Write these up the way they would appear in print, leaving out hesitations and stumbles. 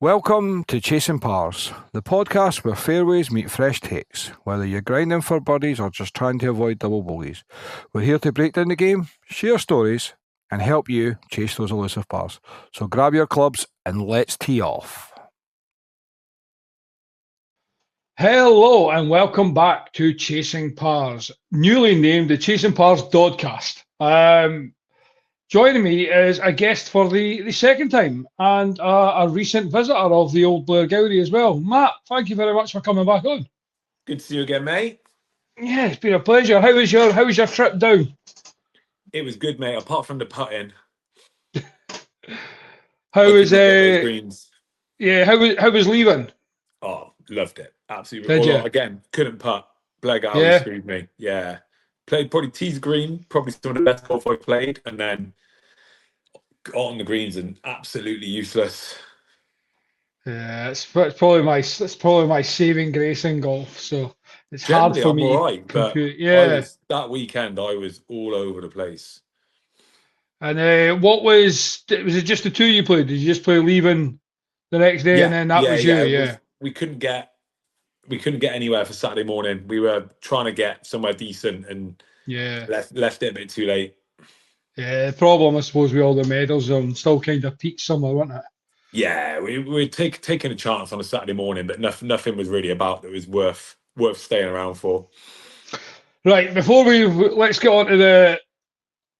Welcome to Chasing Pars, the podcast where fairways meet fresh takes, whether you're grinding for birdies or just trying to avoid double bogeys. We're here to break down the game, share stories, and help you chase those elusive pars. So grab your clubs and let's tee off. Hello and welcome back to Chasing Pars, newly named the Chasing Pars Dodcast. Joining me is a guest for the second time and a recent visitor of the old Blair Gowrie as well. Matt, thank you very much for coming back on. Good to see you again, mate. Yeah, it's been a pleasure. How was your trip down? It was good, mate, apart from the putting. How was greens? Yeah, how was leaving? Oh, loved it. Absolutely. Did you? Again, couldn't putt. Blair Gowrie screwed me. Yeah. Played probably tees green, probably some of the best golf I played, and then got on the greens and absolutely useless. Yeah, it's probably my saving grace in golf. So it's Generally, hard for I'm me. all right, but that weekend I was all over the place. And what was it just the two you played? Did you just play leaving the next day and then that was you? Yeah. We couldn't get anywhere for Saturday morning. We were trying to get somewhere decent and left it a bit too late. Yeah, the problem I suppose with all the medals still kind of peak summer, wasn't it? Yeah, we were taking a chance on a Saturday morning, but nothing was really about that was worth staying around for. Right, let's get on to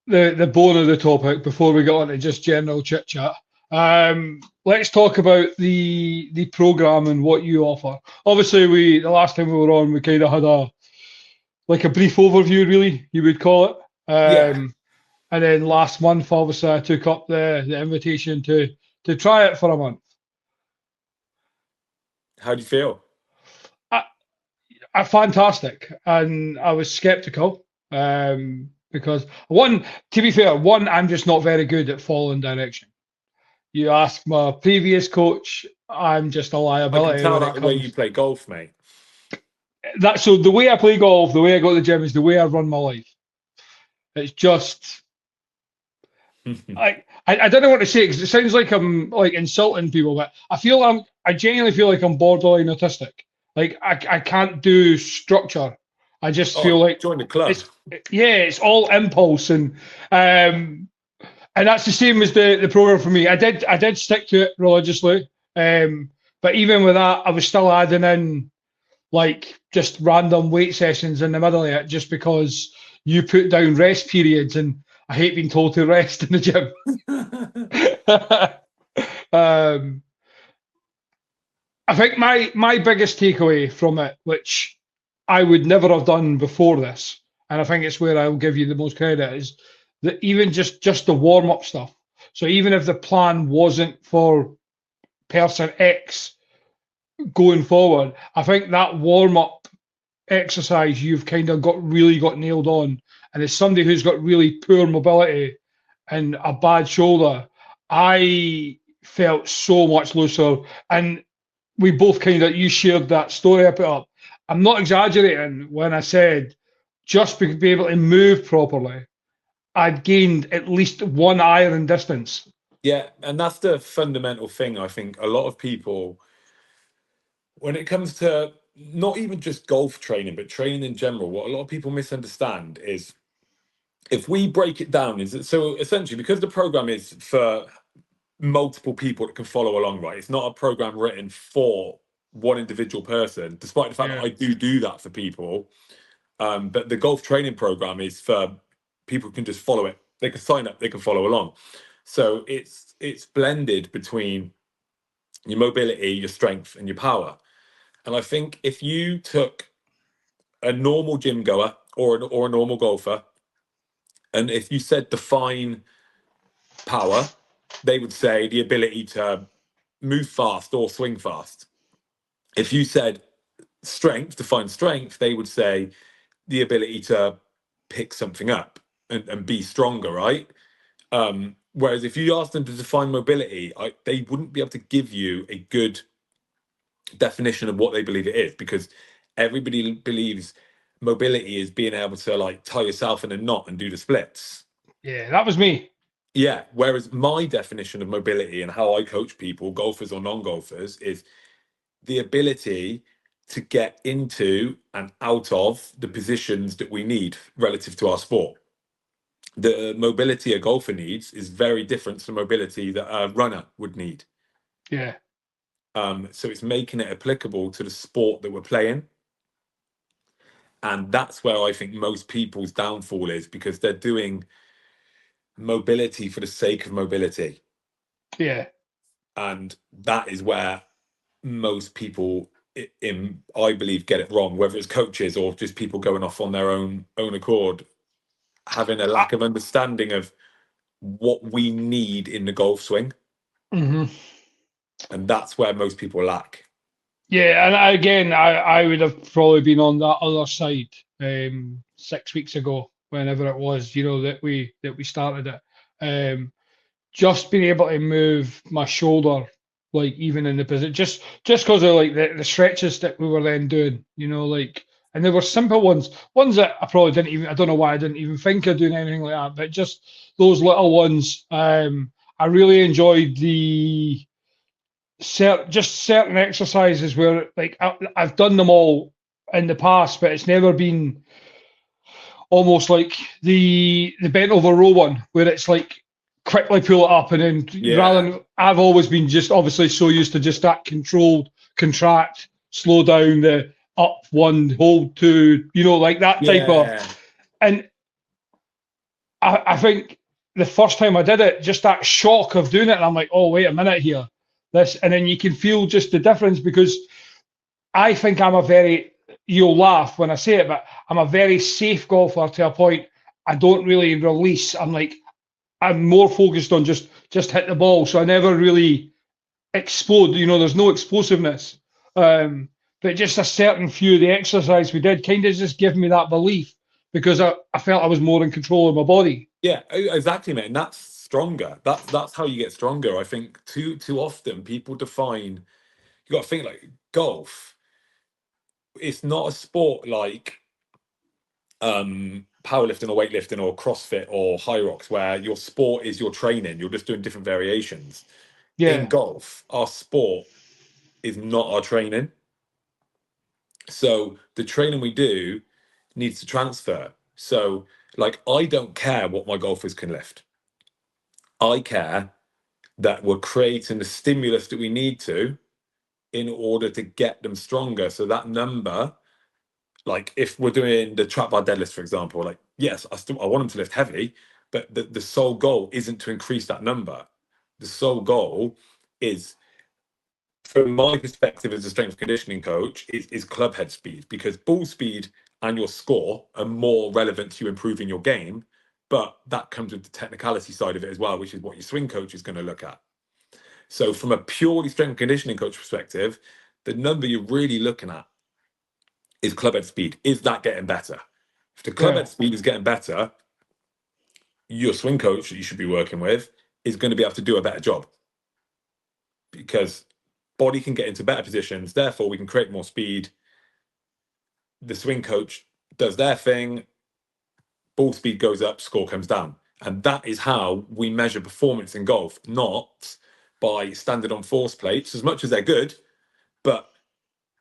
the bone of the topic before we get on to just general chit chat. Let's talk about the program and what you offer. Obviously, the last time we were on, we kind of had a brief overview, really, you would call it. And then last month, obviously, I took up the invitation to try it for a month. How do you feel? Fantastic, and I was skeptical because to be fair, I'm just not very good at following direction. You ask my previous coach, I'm just a liability. I can tell that the way you play golf, mate. So the way I play golf, the way I go to the gym is the way I run my life. It's just I don't know what to say because it sounds like I'm like insulting people, but I genuinely feel like I'm borderline autistic. Like I can't do structure. I just feel like join the club. It's all impulse and that's the same as the program for me. I did stick to it religiously, but even with that, I was still adding in like just random weight sessions in the middle of it, just because you put down rest periods, and I hate being told to rest in the gym. I think my biggest takeaway from it, which I would never have done before this, and I think it's where I'll give you the most credit, is that even just the warm-up stuff. So even if the plan wasn't for person X going forward, I think that warm-up exercise you've kind of got nailed on. And as somebody who's got really poor mobility and a bad shoulder, I felt so much looser. And we both you shared that story I put up. I'm not exaggerating when I said just to be able to move properly, I'd gained at least 1 iron distance. Yeah, and that's the fundamental thing. I think a lot of people, when it comes to not even just golf training, but training in general, what a lot of people misunderstand is if we break it down, so essentially because the program is for multiple people that can follow along, right? It's not a program written for one individual person, despite the fact that I do that for people. But the golf training program is for people who can just follow it. They can sign up, they can follow along. So it's blended between your mobility, your strength, and your power. And I think if you took a normal gym goer or a normal golfer, and if you said define power, they would say the ability to move fast or swing fast. If you said strength, define strength, they would say the ability to pick something up and be stronger, right? Whereas if you asked them to define mobility, they wouldn't be able to give you a good definition of what they believe it is, because everybody believes mobility is being able to like tie yourself in a knot and do the splits. Yeah, that was me. Yeah. Whereas my definition of mobility and how I coach people, golfers or non-golfers, is the ability to get into and out of the positions that we need relative to our sport. The mobility a golfer needs is very different to the mobility that a runner would need. Yeah. So it's making it applicable to the sport that we're playing. And that's where I think most people's downfall is, because they're doing mobility for the sake of mobility. Yeah. And that is where most people, I believe, get it wrong, whether it's coaches or just people going off on their own accord, having a lack of understanding of what we need in the golf swing. Mm-hmm. And that's where most people lack. Yeah, and again, I would have probably been on that other side 6 weeks ago, whenever it was, that we started it. Just being able to move my shoulder, like even in the position, just because of like the stretches that we were then doing, and there were simple ones that I probably didn't even, I don't know why I didn't even think of doing anything like that, but just those little ones. I really enjoyed certain exercises where, like, I've done them all in the past, but it's never been almost like the bent over row one, where it's like quickly pull it up and then rather than, I've always been just obviously so used to just that controlled contract, slow down, the up one, hold two, like that type of. And I think the first time I did it, just that shock of doing it, and I'm like, oh, wait a minute here. And then you can feel just the difference, because I think you'll laugh when I say it, but I'm a very safe golfer to a point. I don't really release. I'm more focused on just hit the ball. So I never really explode. There's no explosiveness. But just a certain few of the exercise we did kind of just give me that belief, because I felt I was more in control of my body. Yeah, exactly, mate. And that's stronger. That's how you get stronger. I think too often people define, you got to think like golf. It's not a sport like powerlifting or weightlifting or CrossFit or high rocks, where your sport is your training. You're just doing different variations. In Yeah. golf, our sport is not our training. So the training we do needs to transfer. So, like, I don't care what my golfers can lift. I care that we're creating the stimulus that we need to in order to get them stronger. So that number, like if we're doing the trap bar deadlift, for example, like, yes, I want them to lift heavy, but the sole goal isn't to increase that number. The sole goal is, from my perspective as a strength conditioning coach, is club head speed, because ball speed and your score are more relevant to you improving your game, but that comes with the technicality side of it as well, which is what your swing coach is going to look at. So from a purely strength and conditioning coach perspective, the number you're really looking at is club head speed. Is that getting better? If the club head speed is getting better, your swing coach that you should be working with is going to be able to do a better job, because body can get into better positions, therefore we can create more speed. The swing coach does their thing, ball speed goes up, score comes down. And that is how we measure performance in golf, not by standard on force plates, as much as they're good, but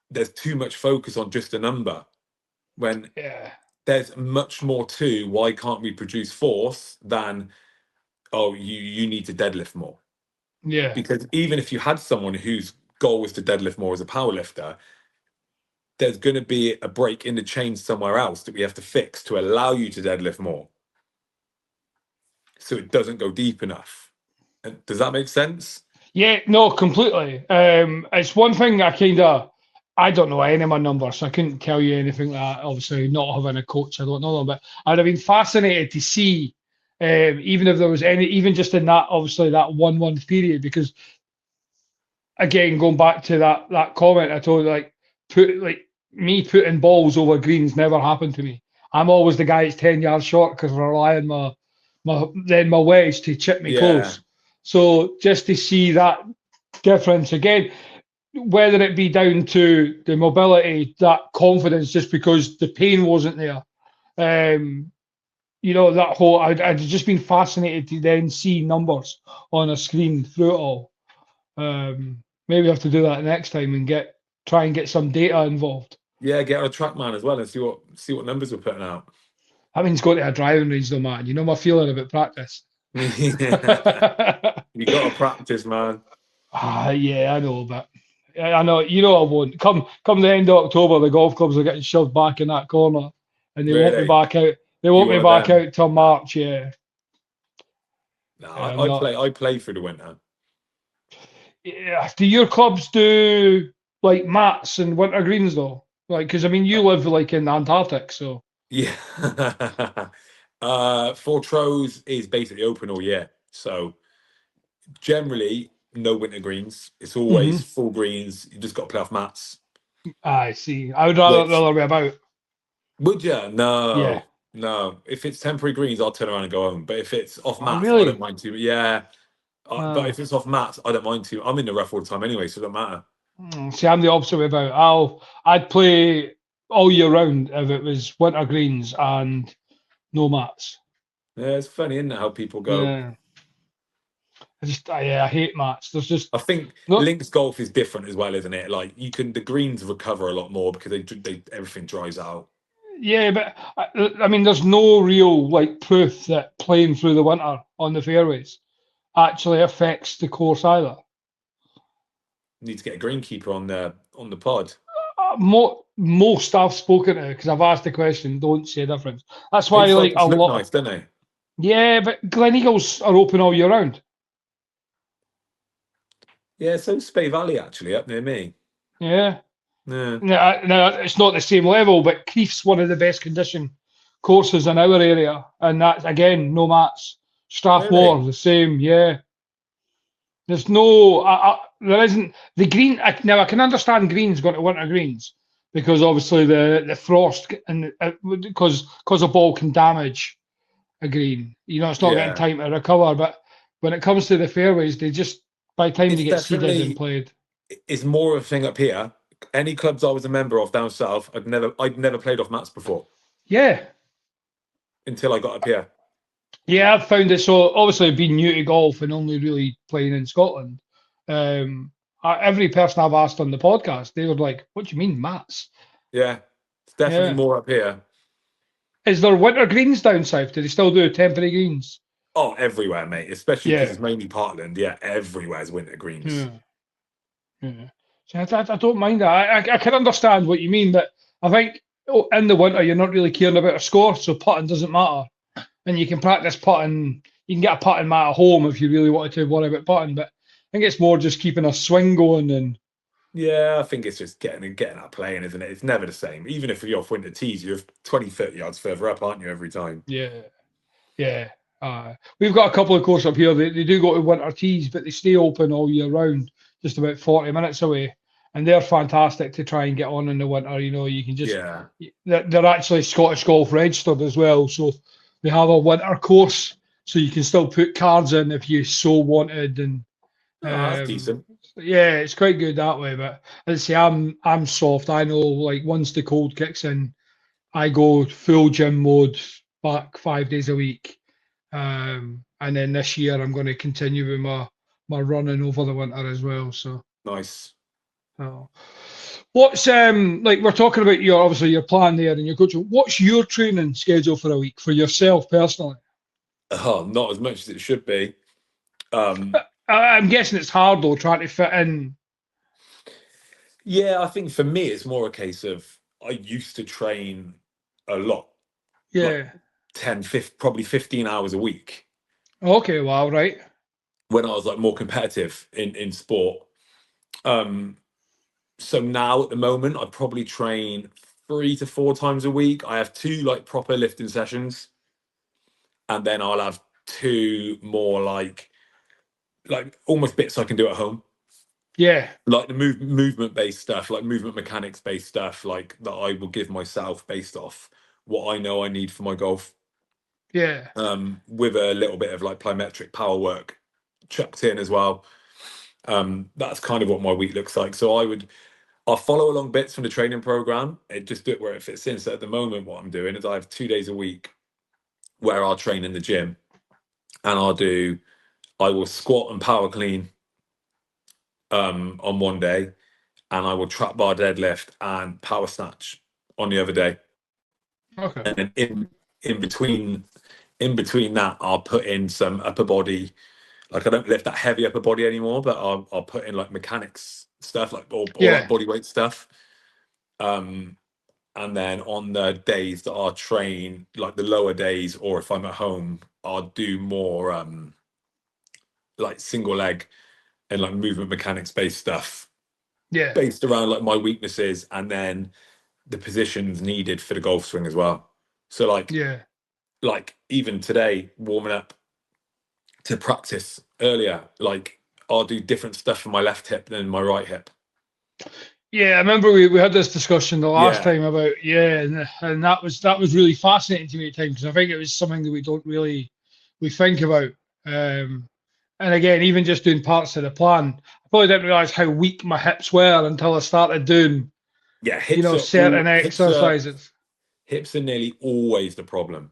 there's too much focus on just a number, when there's much more to why can't we produce force than, oh, you need to deadlift more. Yeah. Because even if you had someone whose goal was to deadlift more as a power lifter, there's going to be a break in the chain somewhere else that we have to fix to allow you to deadlift more, so it doesn't go deep enough. And does that make sense? Yeah, no, completely. It's one thing I don't know any of my numbers, so I couldn't tell you anything like that. Obviously, not having a coach, I don't know them, but I'd have been fascinated to see, even if there was any, even just in that, obviously that 1 month period, because again, going back to that comment I told you, like me putting balls over greens never happened to me. I'm always the guy that's 10 yards short because I rely on my wedge to chip me close. So just to see that difference again, whether it be down to the mobility, that confidence, just because the pain wasn't there. that whole, I'd just been fascinated to then see numbers on a screen through it all. Maybe I have to do that next time and try and get some data involved. Yeah, get on a TrackMan as well and see what numbers we're putting out. That means going to a driving range though, man. You know my feeling about practice. You got to practice, man. Yeah, I know, but I know I won't. Come the end of October, the golf clubs are getting shoved back in that corner, and they won't be Really? back out. They You won't be one of back them? out till March. Yeah, No, I'm I not. play. I play through the winter. Yeah. Do your clubs do like mats and winter greens though? Like, because I mean, you live like in the Antarctic, so Yeah. Fortrose is basically open all year. So generally, no winter greens. It's always full greens. You just got to play off mats. I see. I would Which rather be about. would you? Yeah. No. If it's temporary greens, I'll turn around and go home. But if it's off Oh, mats, I don't really? mind too. Yeah. But if it's off mats, I don't mind too. I'm in the rough all the time anyway, so it don't matter. See, I'm the opposite way about. I'd play all year round if it was winter greens and no mats. Yeah, it's funny, isn't it, how people go. Yeah. I hate mats. There's just I think no. links golf is different as well, isn't it? Like the greens recover a lot more because they everything dries out. Yeah, but I mean, there's no real like proof that playing through the winter on the fairways actually affects the course either. Need to get a greenkeeper on the pod. Most I've spoken to, because I've asked the question, don't see a difference. That's They why, like, a just look lot. nice, don't they? Yeah, but Glen Eagles are open all year round. Yeah, so Spey Valley actually up near me. Yeah. Yeah, Now it's not the same level, but Creef's one of the best conditioned courses in our area, and that's again no mats. really. Strathmore the same. Yeah. There's no, there isn't the green. Now I can understand greens going to winter greens because obviously the frost and because a ball can damage a green. It's not getting Yeah, time to recover. But when it comes to the fairways, they just by the time they it's get seeded and definitely played. it's more of a thing up here. Any clubs I was a member of down south, I'd never played off mats before Yeah, until I got up here. yeah, I've found it. So obviously, being new to golf and only really playing in Scotland, um, every person I've asked on the podcast, they were like, "What do you mean, mats?" Yeah, it's definitely Yeah. more up here. Is there winter greens down south? Do they still do temporary greens? Oh, everywhere, mate. Especially because Yeah. it's mainly Parkland. Yeah, everywhere's winter greens. Yeah. Yeah. So I don't mind that. I can understand what you mean, but I think in the winter you're not really caring about a score, so putting doesn't matter. And you can practice putting. You can get a putting mat at home if you really wanted to worry about putting, but I think it's more just keeping a swing going and Yeah, I think it's just getting out playing, isn't it? It's never the same. Even if you're off winter tees, you're 20, 30 yards further up, aren't you, every time? yeah, yeah. We've got a couple of courses up here. They do go to winter tees, but they stay open all year round, just about 40 minutes away. And they're fantastic to try and get on in the winter. You can just, Yeah. they're actually Scottish Golf registered as well. So they have a winter course, so you can still put cards in if you so wanted. And Oh, that's um, decent. yeah, it's quite good that way. But as I say, I'm soft. I know, like, once the cold kicks in, I go full gym mode back 5 days a week. And then this year I'm going to continue with my running over the winter as well. So, Nice. uh, what's like we're talking about your obviously your plan there and your coaching. What's your training schedule for a week for yourself personally? Oh, not as much as it should be. Um, I'm guessing it's hard though trying to fit in. yeah, I think for me, it's more a case of I used to train a lot, like Yeah. 10, 15, probably 15 hours a week Okay. Wow. Right. when I was like more competitive in sport. Um, so now at the moment, I probably train 3 to 4 times a week. I have two like proper lifting sessions, and then I'll have two more like almost bits I can do at home, Yeah. like the movement based stuff, like movement mechanics based stuff, like that I will give myself based off what I know I need for my golf. Yeah. With a little bit of like plyometric power work chucked in as well. That's kind of what my week looks like. So I'll follow along bits from the training program and just do it where it fits in. So at the moment, what I'm doing is I have 2 days a week where I'll train in the gym, and I will squat and power clean on one day, and I will trap bar deadlift and power snatch on the other day. Okay. And then in between that, I'll put in some upper body. Like, I don't lift that heavy upper body anymore, but I'll put in like mechanics stuff, like or like body weight stuff. And then on the days that I'll train, like the lower days, or if I'm at home, I'll do more like single leg and like movement mechanics based stuff. Yeah. Based around like my weaknesses, and then the positions needed for the golf swing as well. So like even today, warming up to practice earlier, like I'll do different stuff for my left hip than my right hip. Yeah, I remember we had this discussion the last Yeah. time about and that was really fascinating to me at times, because I think it was something that we think about. And again, even just doing parts of the plan, I probably didn't realise how weak my hips were until I started doing certain exercises. Hips are nearly always the problem.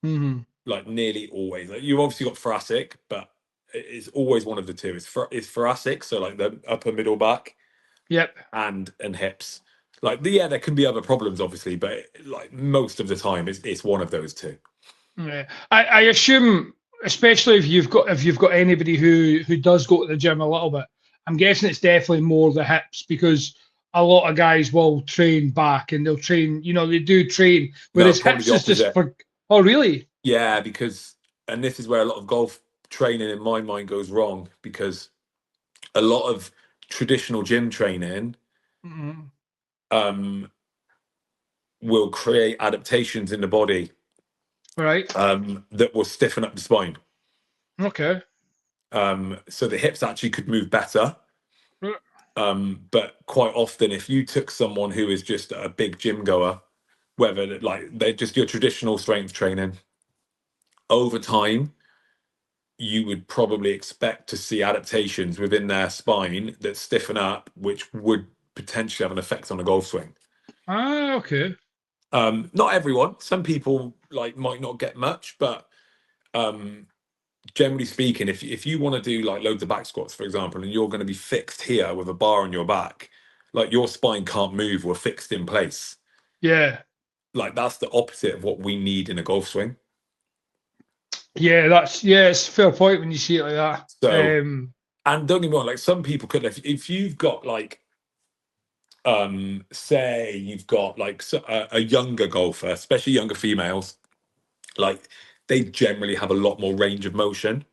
Mm-hmm. Like nearly always. Like, you've obviously got thoracic, but it's always one of the two. It's thoracic, so like the upper middle back. Yep. And hips. Like there can be other problems, obviously, but like most of the time, it's one of those two. Yeah, I assume, especially if you've got anybody who does go to the gym a little bit, I'm guessing it's definitely more the hips, because a lot of guys will train back and they'll train, they do train, whereas hips is just for. Oh, really? Yeah, and this is where a lot of golf training in my mind goes wrong, because a lot of traditional gym training will create adaptations in the body, right, that will stiffen up the spine. Okay. So the hips actually could move better. But quite often, if you took someone who is just a big gym goer, whether like they're just your traditional strength training, over time, you would probably expect to see adaptations within their spine that stiffen up, which would potentially have an effect on a golf swing. Ah, okay. Not everyone. Some people might not get much, but generally speaking, if you want to do like loads of back squats, for example, and you're going to be fixed here with a bar on your back, like your spine can't move, we're fixed in place. Yeah. Like that's the opposite of what we need in a golf swing. Yeah, it's a fair point when you see it like that. So, and don't get me wrong, like some people could, if you've got like, say you've got like a younger golfer, especially younger females, like they generally have a lot more range of motion.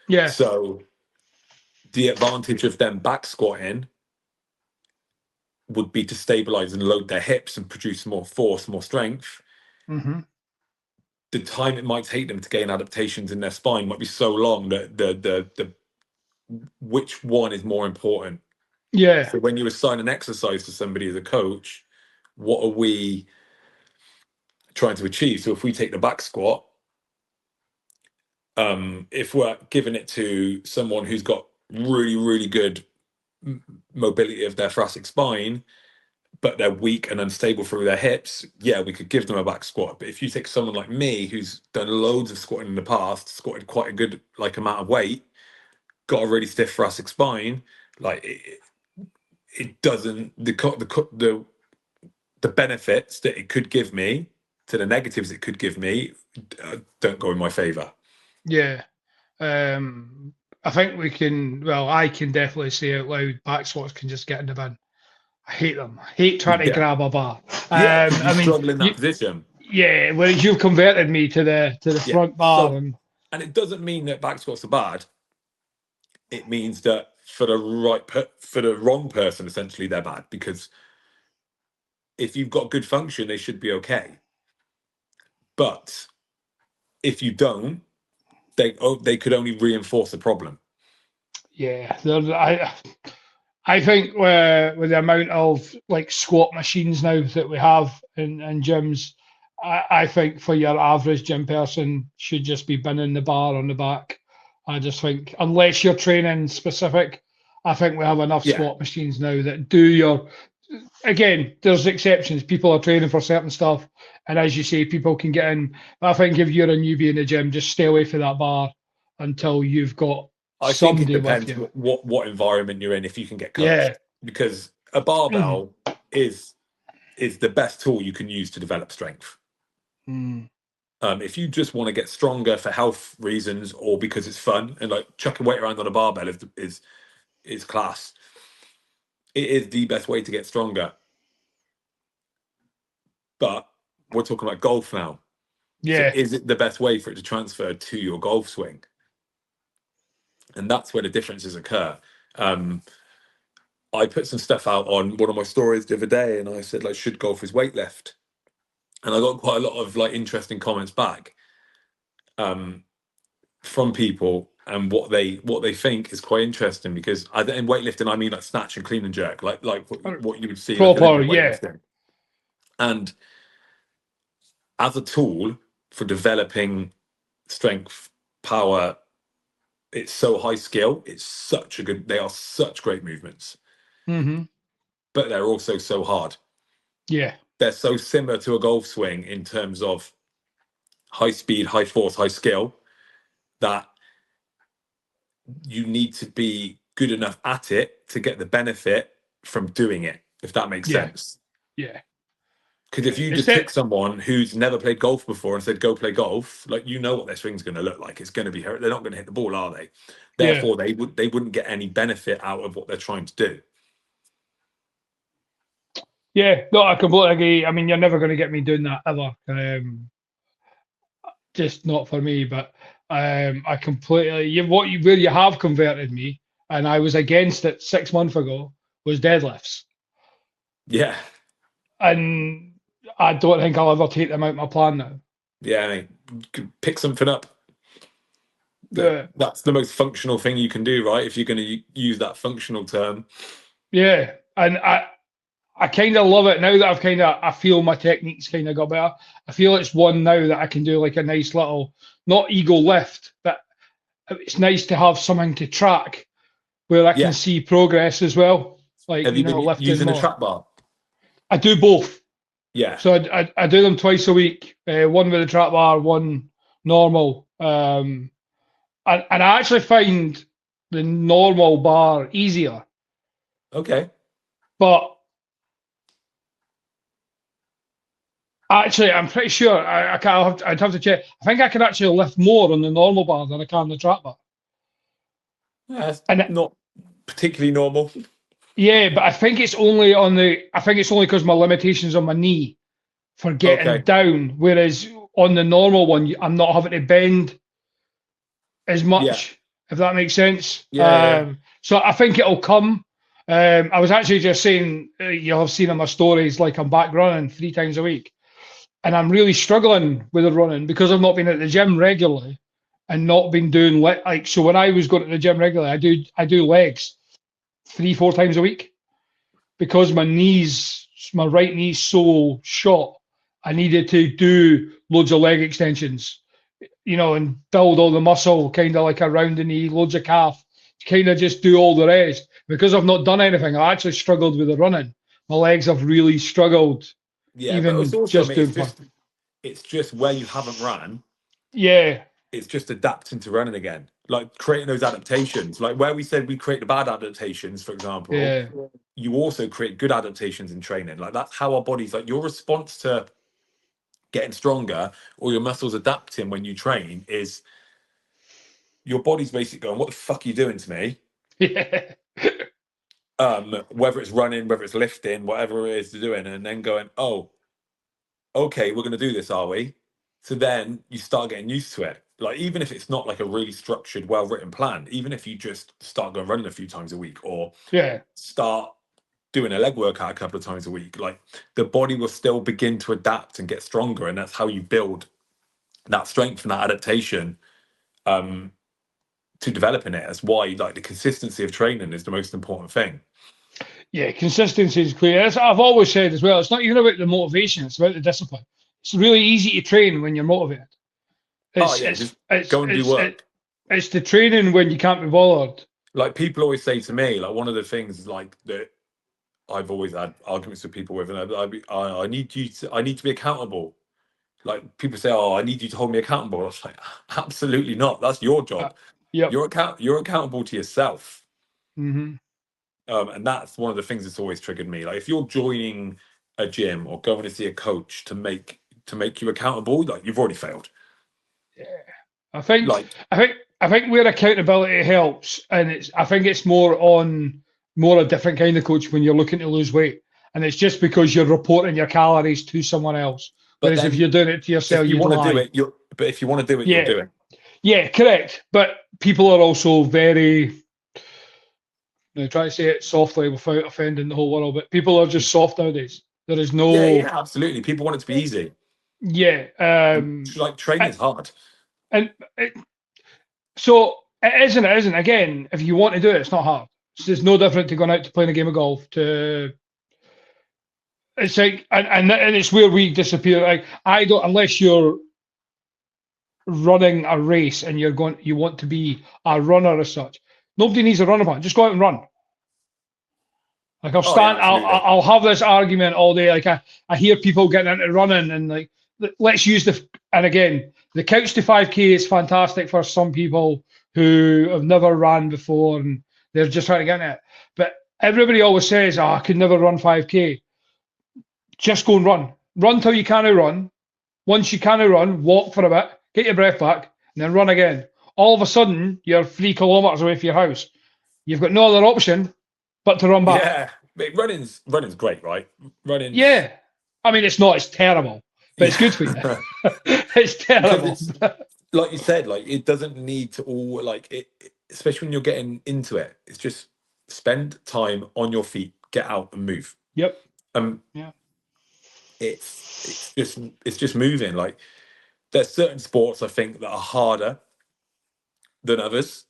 Yeah. So the advantage of them back squatting would be to stabilize and load their hips and produce more force, more strength. Mm-hmm. The time it might take them to gain adaptations in their spine might be so long that the which one is more important. Yeah. So when you assign an exercise to somebody as a coach, what are we trying to achieve? So if we take the back squat, if we're giving it to someone who's got really, really good mobility of their thoracic spine, but they're weak and unstable through their hips, yeah, we could give them a back squat. But if you take someone like me who's done loads of squatting in the past, squatted quite a good amount of weight, got a really stiff thoracic spine, like it doesn't, the benefits that it could give me to the negatives it could give me don't go in my favor. Yeah. I think I can definitely say out loud, back squats can just get in the bin. I hate them. I hate trying to grab a bar. Yeah, you struggle in that position. Yeah, whereas you've converted me to the front bar. And it doesn't mean that back squats are bad. It means that for the wrong person, essentially, they're bad, because if you've got good function, they should be okay. But if you don't, they could only reinforce the problem. Yeah, I think with the amount of like squat machines now that we have in gyms, I think for your average gym person should just be binning the bar on the back. I just think, unless you're training specific, I think we have enough squat machines now that do your. Again, there's exceptions. People are training for certain stuff, And as you say, people can get in. I think if you're a newbie in the gym, just stay away from that bar until you've got I think it somebody with depends you. what environment you're in, if you can get Yeah. coached, because a barbell is the best tool you can use to develop strength. Mm. If you just want to get stronger for health reasons or because it's fun, and like chucking weight around on a barbell is class. It is the best way to get stronger. But we're talking about golf now. Yeah. So is it the best way for it to transfer to your golf swing? And that's where the differences occur. I put some stuff out on one of my stories the other day, and I said, like, should golfers weightlift? And I got quite a lot of like interesting comments back from people, and what they think is quite interesting, because in weightlifting I mean like snatch and clean and jerk, like what you would see like Proper, Olympic yeah. weightlifting. And as a tool for developing strength, power, it's so high skill. They are such great movements, but they're also so hard. Yeah. They're so similar to a golf swing in terms of high speed, high force, high skill, that you need to be good enough at it to get the benefit from doing it, if that makes sense. Yeah. Because if you just took someone who's never played golf before and said, go play golf, like, you know what their swing's going to look like. It's going to be hurt. They're not going to hit the ball, are they? Therefore, they wouldn't get any benefit out of what they're trying to do. Yeah, no, I completely agree. I mean, you're never going to get me doing that ever. Just not for me. But I completely where you have converted me, and I was against it 6 months ago, was deadlifts. Yeah. And I don't think I'll ever take them out of my plan now. Yeah, I mean, pick something up. That's the most functional thing you can do, right? If you're going to use that functional term. Yeah, and I kind of love it now that I feel my technique's kind of got better. I feel it's one now that I can do like a nice little, not ego lift, but it's nice to have something to track where I can see progress as well. Like, have you been lifting using more. a trap bar? I do both. Yeah. So I do them twice a week. One with a trap bar, one normal. And I actually find the normal bar easier. Okay. But actually, I'm pretty sure I'd have to check. I think I can actually lift more on the normal bar than I can the trap bar. Yeah, it's not particularly normal. Yeah, but I think it's only because my limitations on my knee for getting down. Whereas on the normal one, I'm not having to bend as much, if that makes sense. So I think it'll come. I was actually just saying, you'll have seen in my stories, like I'm back running 3 times a week. And I'm really struggling with the running because I've not been at the gym regularly and not been doing so when I was going to the gym regularly, I do legs 3-4 times a week because my right knee's so short. I needed to do loads of leg extensions, and build all the muscle kind of like around the knee, loads of calf, kind of just do all the rest. Because I've not done anything, I actually struggled with the running. My legs have really struggled. Yeah, but it's also, it's just where you haven't ran. Yeah. It's just adapting to running again, like creating those adaptations. Like where we said we create the bad adaptations, for example, you also create good adaptations in training. Like that's how our bodies, like your response to getting stronger or your muscles adapting when you train is your body's basically going, what the fuck are you doing to me? Yeah. Whether it's running, whether it's lifting, whatever it is to doing, and then going, oh, okay, we're going to do this, are we? So then you start getting used to it. Like, even if it's not like a really structured, well-written plan, even if you just start going running a few times a week or start doing a leg workout a couple of times a week, like the body will still begin to adapt and get stronger. And that's how you build that strength and that adaptation to developing it. That's why like the consistency of training is the most important thing. Yeah, consistency is clear. As I've always said as well, it's not even about the motivation, it's about the discipline. It's really easy to train when you're motivated. Just go and do work. It's the training when you can't be bothered. Like people always say to me, like one of the things like that I've always had arguments with people with, and I need to be accountable. Like people say, "Oh, I need you to hold me accountable." I was like, absolutely not. That's your job. Yep. You're accountable to yourself. Mm-hmm. And that's one of the things that's always triggered me. Like if you're joining a gym or going to see a coach to make you accountable, like you've already failed. Yeah. I think Like where accountability helps, and I think it's more a different kind of coach when you're looking to lose weight, and it's just because you're reporting your calories to someone else. but Whereas if then you're doing it to yourself, if you you'd want to do lie. it, if you want to do it, you'll Yeah, do it. yeah, correct. But people are also very, try to say it softly without offending the whole world, but people are just soft nowadays. There is Yeah, no, absolutely. People want it to be easy. yeah, And like training is hard. and so it isn't. It isn't. Again, if you want to do it, it's not hard. It's no different to going out to playing a game of golf. It's like, and it's where we disappear. Like I don't, unless you're running a race and you want to be a runner as such. Nobody needs a runner button. Just go out and run. Like Oh yeah, absolutely. I'll have this argument all day. Like I hear people getting into running and like, let's use and again, the couch to 5K is fantastic for some people who have never ran before and they're just trying to get in it. But everybody always says, I could never run 5K. Just go and run. Run till you can't run. Once you can't run, walk for a bit, get your breath back, and then run again. All of a sudden, you're 3 kilometers away from your house. You've got no other option but to run back. Yeah, running's great, right? Running. Yeah. I mean, it's not. It's terrible, but it's good for you. It's terrible. Like you said, like it doesn't need to all like it, especially when you're getting into it. It's just spend time on your feet, get out and move. Yep. Yeah. It's just moving. Like there's certain sports I think that are harder than others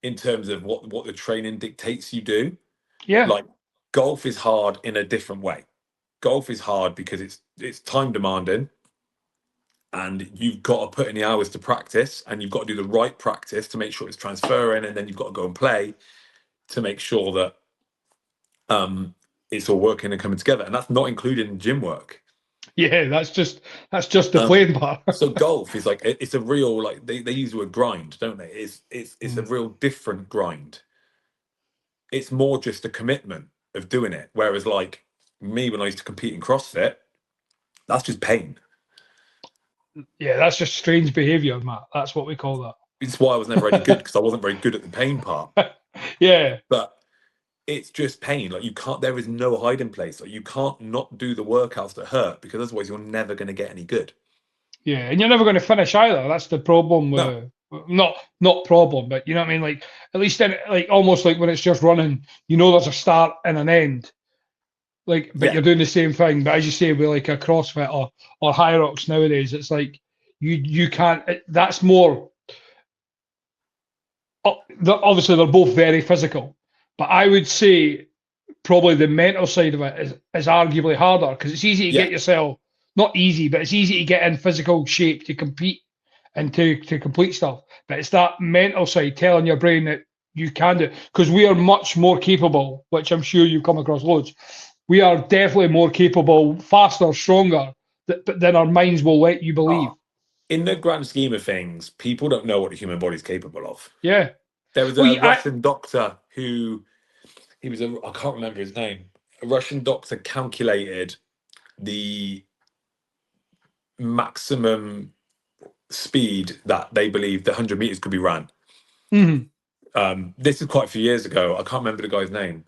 in terms of what the training dictates you do. Yeah. Like golf is hard in a different way. Golf is hard because it's time demanding and you've got to put in the hours to practice and you've got to do the right practice to make sure it's transferring, and then you've got to go and play to make sure that it's all working and coming together, and that's not including gym work. Yeah, that's just the playing part. So golf is like it's a real, like they use the word grind, don't they? It's a real different grind. It's more just a commitment of doing it. Whereas like me, when I used to compete in CrossFit, that's just pain. Yeah, that's just strange behaviour, Matt. That's what we call that. It's why I was never any good, because I wasn't very good at the pain part. Yeah. But it's just pain. Like there is no hiding place. Like you can't not do the workouts that hurt, because otherwise you're never going to get any good. Yeah, and you're never going to finish either. That's the problem. Not problem, but you know what I mean. Like at least then, like almost like when it's just running, there's a start and an end. Like, but you're doing the same thing. But as you say, with like a CrossFit or High Rocks nowadays, it's like you can't. That's more. Obviously, they're both very physical, but I would say probably the mental side of it is arguably harder, because it's easy to get yourself, not easy, but it's easy to get in physical shape to compete and to complete stuff. But it's that mental side telling your brain that you can do it, because we are much more capable, which I'm sure you've come across loads. We are definitely more capable, faster, stronger, than our minds will let you believe. In the grand scheme of things, people don't know what the human body is capable of. Yeah. There was a Russian doctor who, I can't remember his name. A Russian doctor calculated the maximum speed that they believed the 100 meters could be ran. Mm-hmm. This is quite a few years ago. I can't remember the guy's name.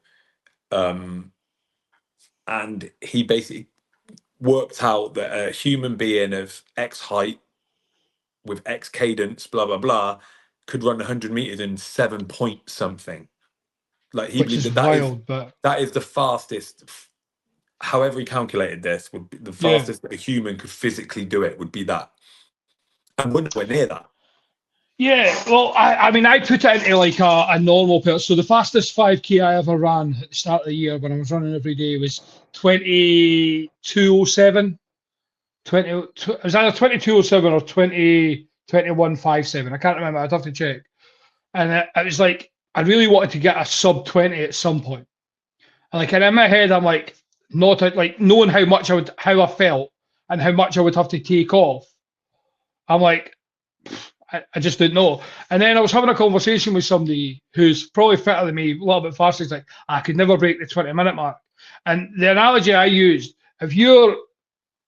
And he basically worked out that a human being of X height with X cadence, blah, blah, blah, could run 100 meters in 7 point something. Like he believed that is the fastest. However he calculated this, would be the fastest that a human could physically do it would be that. And we're nowhere near that. Yeah, well, I mean, I put it into like a normal person. So the fastest 5K I ever ran at the start of the year when I was running every day was 22:07. It was either 22:07 or 21:57. I can't remember. I'd have to check. And it was like, I really wanted to get a sub 20 at some point. And like, and in my head, I'm like, not like knowing how I felt, and how much I would have to take off, I'm like, I just didn't know. And then I was having a conversation with somebody who's probably fitter than me, a little bit faster. He's like, I could never break the 20-minute mark. And the analogy I used, if you're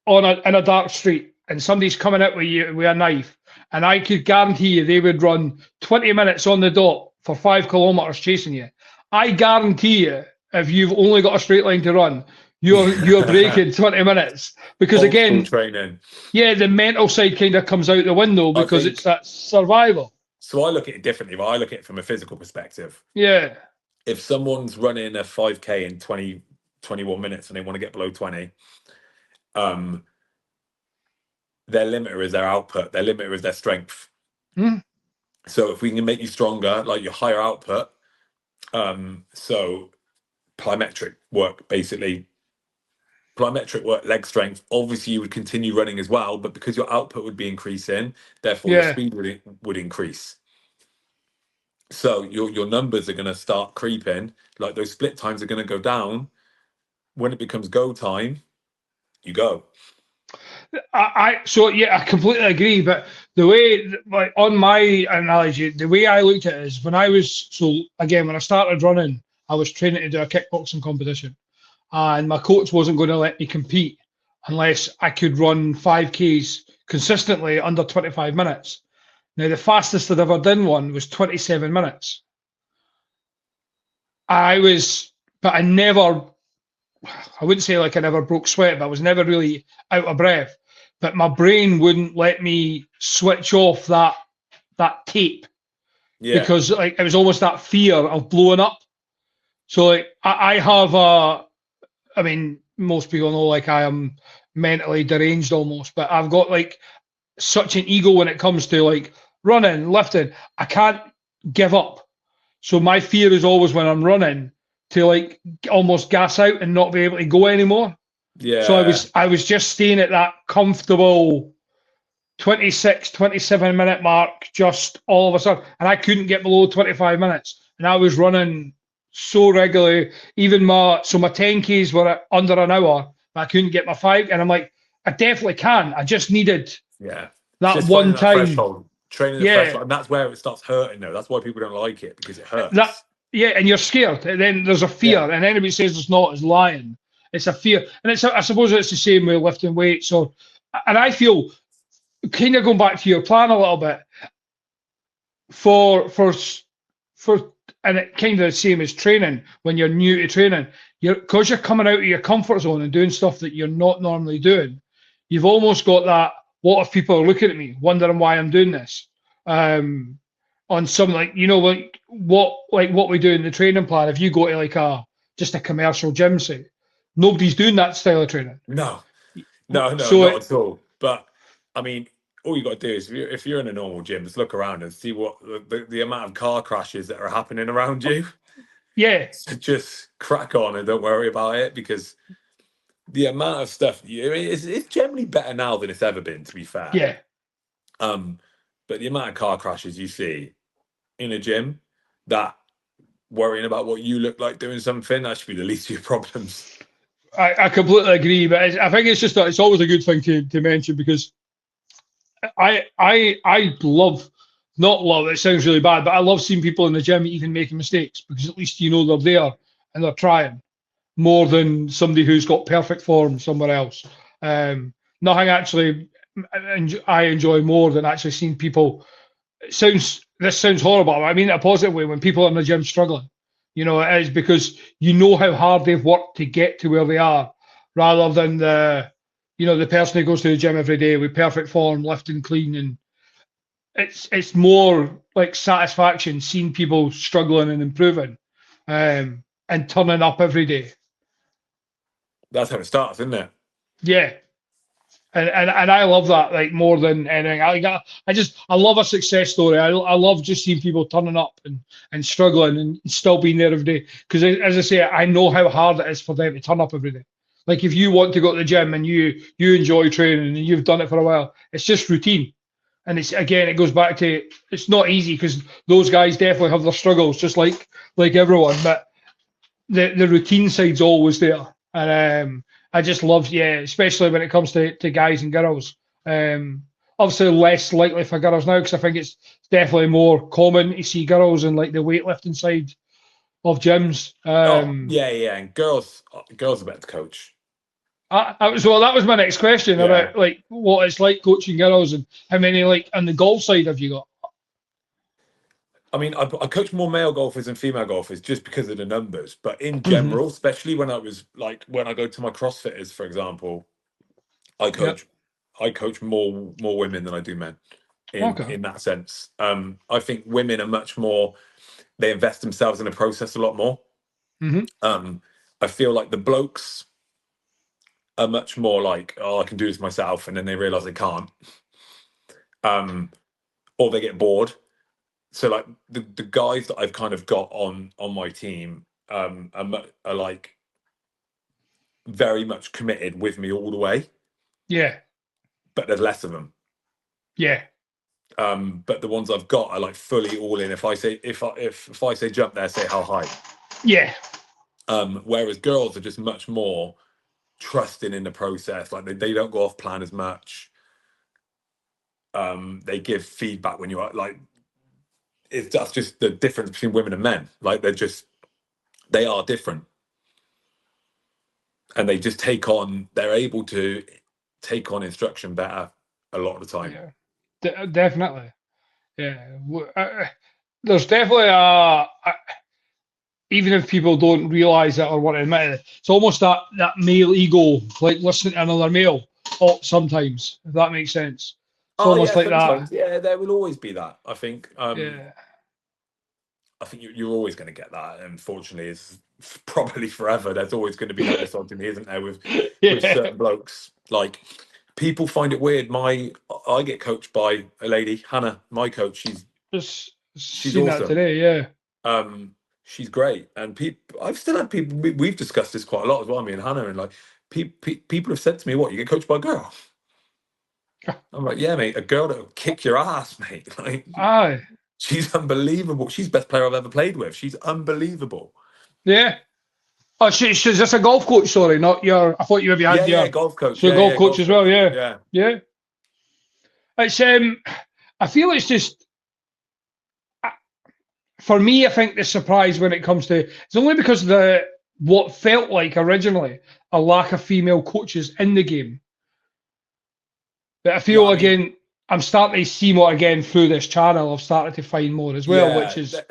in a dark street and somebody's coming out with you with a knife, and I could guarantee you they would run 20 minutes on the dot for 5 kilometers chasing you. I guarantee you, if you've only got a straight line to run, you're breaking 20 minutes. Because again, training. Yeah, the mental side kind of comes out the window because it's that survival. So I look at it differently, but I look at it from a physical perspective. Yeah. If someone's running a 5K in 21 minutes and they want to get below 20, their limiter is their output, their limiter is their strength. So if we can make you stronger, like your higher output, so plyometric work, basically, plyometric work, leg strength, obviously you would continue running as well, but because your output would be increasing, therefore your speed would increase. So your numbers are going to start creeping, like those split times are going to go down. When it becomes go time, you go. I completely agree. But the way, like on my analogy, the way I looked at it is when I started running, I was training to do a kickboxing competition, and my coach wasn't going to let me compete unless I could run 5Ks consistently under 25 minutes. Now, the fastest I'd ever done one was 27 minutes. I wouldn't say like I never broke sweat, but I was never really out of breath. But my brain wouldn't let me switch off that tape, because like it was almost that fear of blowing up. So like I have most people know like I am mentally deranged almost, but I've got like such an ego when it comes to like running, lifting. I can't give up. So my fear is always when I'm running to like almost gas out and not be able to go anymore. Yeah. So I was just staying at that comfortable 26, 27 minute mark, just all of a sudden, and I couldn't get below 25 minutes. And I was running so regularly, even my 10Ks were at under an hour, but I couldn't get my 5. And I'm like, I definitely can. I just needed that one time. Threshold, training the threshold, and that's where it starts hurting though. That's why people don't like it, because it hurts. And you're scared. And then there's a fear, and anybody says it's not is lying. It's a fear, and I suppose it's the same with lifting weights. And I feel, kind of going back to your plan a little bit, and it kind of the same as training. When you're new to training, because you're coming out of your comfort zone and doing stuff that you're not normally doing. You've almost got that. What if people are looking at me, wondering why I'm doing this? On something like what we do in the training plan. If you go to like just a commercial gym, say, nobody's doing that style of training. No, not at all. But I mean, all you got to do is if you're in a normal gym, just look around and see what the amount of car crashes that are happening around you. Yeah. So just crack on and don't worry about it, because the amount of stuff it's generally better now than it's ever been, to be fair. Yeah. But the amount of car crashes you see in a gym, that worrying about what you look like doing something, that should be the least of your problems. I completely agree, but I think it's always a good thing to mention, because I not love, it sounds really bad, but I love seeing people in the gym even making mistakes, because at least you know they're there and they're trying, more than somebody who's got perfect form somewhere else. Nothing actually I enjoy more than actually seeing people. This sounds horrible. I mean it a positive way. When people are in the gym struggling, it is because you know how hard they've worked to get to where they are, rather than the person who goes to the gym every day with perfect form, lifting clean, and it's more like satisfaction seeing people struggling and improving, and turning up every day. That's how it starts, isn't it? Yeah. And I love that, like, more than anything. I love a success story. I love just seeing people turning up and struggling and still being there every day. Because as I say, I know how hard it is for them to turn up every day. Like if you want to go to the gym and you enjoy training and you've done it for a while, it's just routine. And it goes back to, it's not easy, because those guys definitely have their struggles, just like everyone. But the routine side's always there. And I just love, yeah, especially when it comes to guys and girls. Obviously, less likely for girls now because I think it's definitely more common to see girls in like the weightlifting side of gyms. Yeah, and girls are better to coach. So that was my next question Yeah. about like what it's like coaching girls and how many like on the golf side have you got? I mean, I coach more male golfers than female golfers just because of the numbers. But in Mhm. general, especially when I go to my CrossFitters, for example, I Yep. coach more women than I do men Okay. in that sense. I think women are much more, they invest themselves in the process a lot more. Hmm. I feel like the blokes are much more like, oh, I can do this myself, and then they realize they can't. Or they get bored. So like the guys that I've kind of got on my team are like very much committed with me all the way, Yeah. but there's less of them. Yeah. But the ones I've got are like fully all in. If I say if I say jump there, say how high. Yeah. Whereas girls are just much more trusting in the process. Like they don't go off plan as much. They give feedback when you're like, that's just the difference between women and men. Like they are different. And they just they're able to take on instruction better a lot of the time. Yeah. Definitely. Yeah. There's definitely even if people don't realise it or want to admit it, it's almost that male ego, like listening to another male. Oh, sometimes, if that makes sense. It's Oh almost yeah, like that. sometimes. Yeah, there will always be that. I think. Yeah. I think you're always going to get that. Unfortunately, it's probably forever. There's always going to be that misogyny, isn't there? With Yeah. certain blokes, like people find it weird. I get coached by a lady, Hannah, my coach. Just She's seen that awesome. today. Yeah. She's great, and I've still had people. We've discussed this quite a lot as well. Me and Hannah, and like people have said to me, "What, you get coached by a girl?" I'm like, "Yeah, mate, a girl that'll kick your ass, mate." Like, Aye. she's unbelievable. She's the best player I've ever played with. She's unbelievable. Yeah. Oh, she's just a golf coach. Sorry, not your. I thought you maybe had Yeah, your. golf coach. So a golf Yeah, coach golf as well. coach. Yeah. Yeah. Yeah. It's I feel it's just for me. I think the surprise when it comes to it's only because the what felt like originally a lack of female coaches in the game. But I Yeah, feel I mean, again, I'm starting to see more again through this channel. I've started to find more as well, yeah,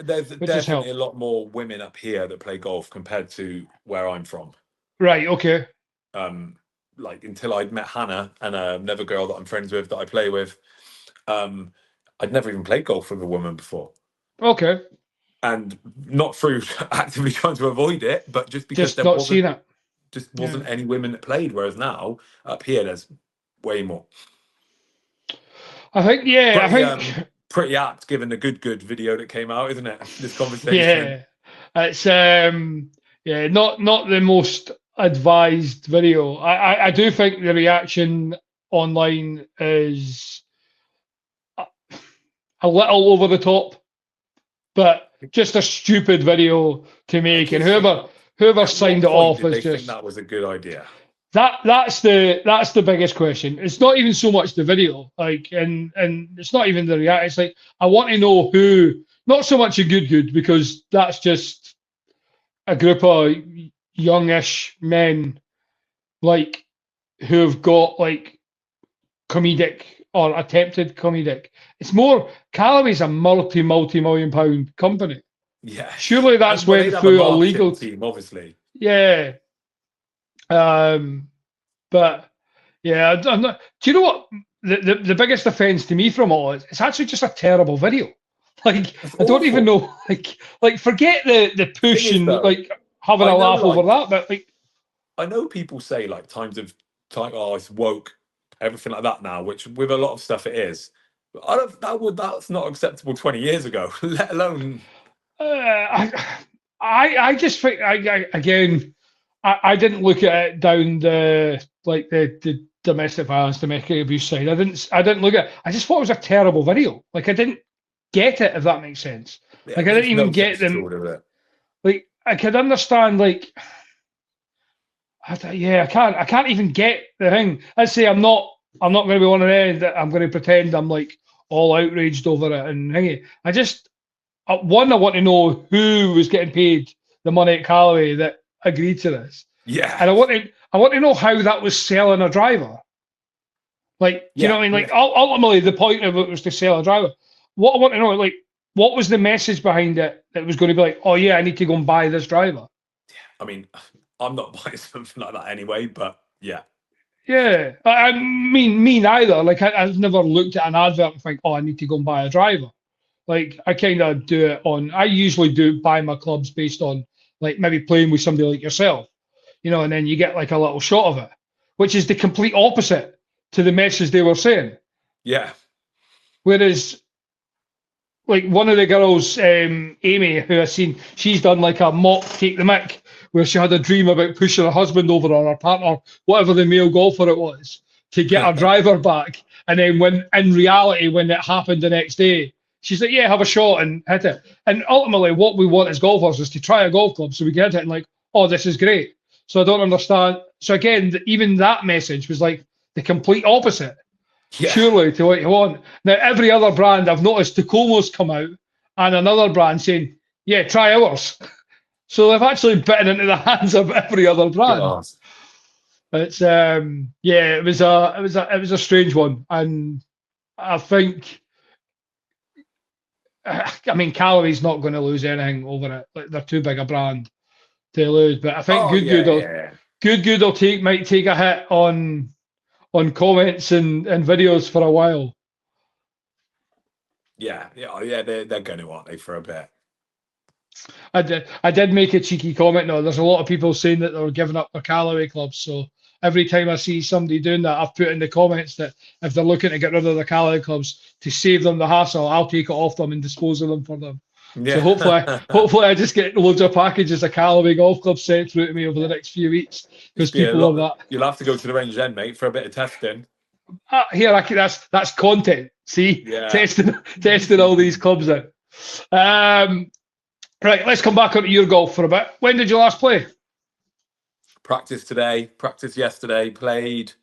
there's which has definitely helped. a lot more women up here that play golf compared to where I'm from. Right. Okay. Like until I'd met Hannah and another girl that I'm friends with that I play with, I'd never even played golf with a woman before. Okay. And not through actively trying to avoid it, but just because Just there not seeing it. wasn't any women that played. Whereas now up here, there's way more. I think. Yeah. I Pretty think. pretty apt given the good video that came out, isn't it? This conversation. Yeah. It's yeah, not the most advised video. I do think the reaction online is a little over the top, but just a stupid video to make. And Just whoever at signed what it point off did is they think just that was a good idea? that's the biggest question. It's not even so much the video, like, and it's not even the react. It's like I want to know who, not so much a good because that's just a group of youngish men like who've got like comedic or attempted comedic. It's more Callaway's a multi-million pound company. Yeah. Surely that's And well, went they'd have a through a marketing legal. team, obviously. Yeah. But yeah, I'm not. Do you know what? The biggest offence to me from all is it's actually just a terrible video. Like It's I don't even awful. know. Like forget the Thing push is, and though, like having I a know, laugh over like, that, but like I know people say like oh, it's woke, everything like that now, which with a lot of stuff it is. But that's not acceptable 20 years ago, let alone. I just think again I didn't look at it down the domestic violence, domestic abuse side. I didn't look at it. I just thought it was a terrible video. Like I didn't get it, if that makes sense. Yeah, Like it I didn't makes no even get sense at them. all, does it? Like I could understand like I can't even get the thing. I'd say I'm not going to be one of them that I'm going to pretend I'm like all outraged over it and thingy. I just one, I want to know who was getting paid the money at Callaway that agreed to this, Yeah. and I want to know how that was selling a driver. Like, do you know what I mean? Like, ultimately, the point of it was to sell a driver. What I want to know, like, what was the message behind it that was going to be like, oh yeah, I need to go and buy this driver? I mean, I'm not buying something like that anyway, but yeah. Yeah, I mean, me neither. Like, I've never looked at an advert and think, oh, I need to go and buy a driver. Like, I kind of do it on. I usually do buy my clubs based on like maybe playing with somebody like yourself, and then you get like a little shot of it, which is the complete opposite to the message they were saying. Yeah. Whereas, like one of the girls, Amy, who I've seen, she's done like a mock take the mick, where she had a dream about pushing her husband over or her partner, whatever the male golfer it was, to get her driver back. And then when in reality, when it happened the next day, she's like, yeah, have a shot and hit it. And ultimately what we want as golfers is to try a golf club so we can hit it and like, oh, this is great. So I don't understand. So again, even that message was like the complete opposite. Yeah. Surely to what you want. Now, every other brand I've noticed Tacomo's come out and another brand saying, yeah, try ours. So they've actually bitten into the hands of every other brand. God. It's it was a strange one, and I think Callaway's not going to lose anything over it. Like, they're too big a brand to lose. But I think Good might take a hit on comments and videos for a while. Yeah, they're going to, aren't they, for a bit? I did make a cheeky comment. No, there's a lot of people saying that they're giving up their Callaway clubs. So every time I see somebody doing that, I've put in the comments that if they're looking to get rid of their Callaway clubs to save them the hassle, I'll take it off them and dispose of them for them. Yeah. So hopefully I just get loads of packages of Callaway golf clubs sent through to me over the next few weeks, because people love that. You'll have to go to the range then, mate, for a bit of testing. That's content. See, testing all these clubs out. Right, let's come back onto your golf for a bit. When did you last play? Practice today, practice yesterday, played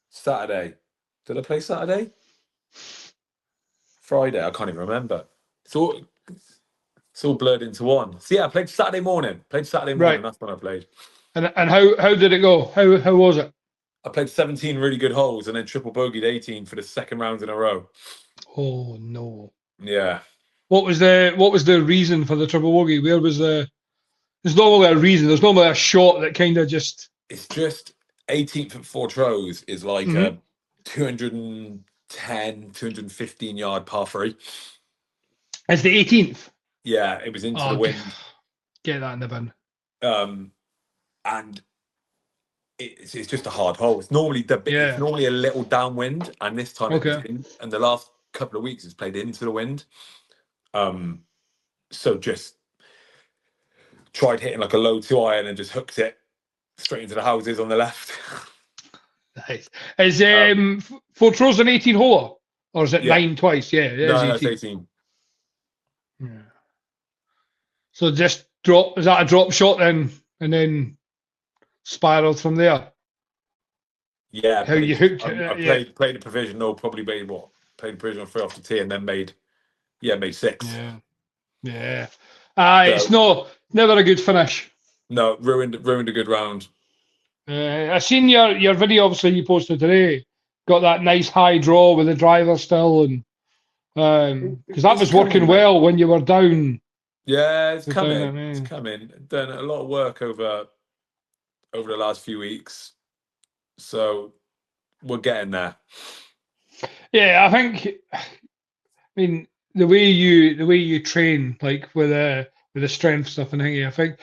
Saturday. Did I play Saturday? Friday, I can't even remember. It's all blurred into one. So yeah, I played Saturday morning. Right. That's when I played. And how did it go? How was it? I played 17 really good holes and then triple bogeyed 18 for the second round in a row. Oh no. Yeah. What was the reason for the triple bogey? Where was there's normally a reason. There's normally a shot that kind of just. It's just 18th at Four Trows is like a 210, 215 yard par 3. It's the 18th. Yeah, it was into the wind. Get that in the bin. And it's just a hard hole. It's normally it's normally a little downwind, and this time it was in, and the last couple of weeks it's played into the wind. So just tried hitting like a low 2-iron and just hooked it straight into the houses on the left. Nice. Is Four Trows an 18 hole, or is it 9 twice? Yeah, no, it's 18. Yeah. So just drop. Is that a drop shot then, and then spiraled from there? Yeah. How you hooked? I played a provisional. Probably played a provisional 3 off the tee, and then made 6. Yeah. It's never a good finish. No, ruined a good round. I seen your video. Obviously, you posted today. Got that nice high draw with the driver still, and because that was working well when you were down. Yeah, it's coming. It's coming. Done a lot of work over the last few weeks, so we're getting there. Yeah, I mean, the way you train, like with the strength stuff and thingy, I think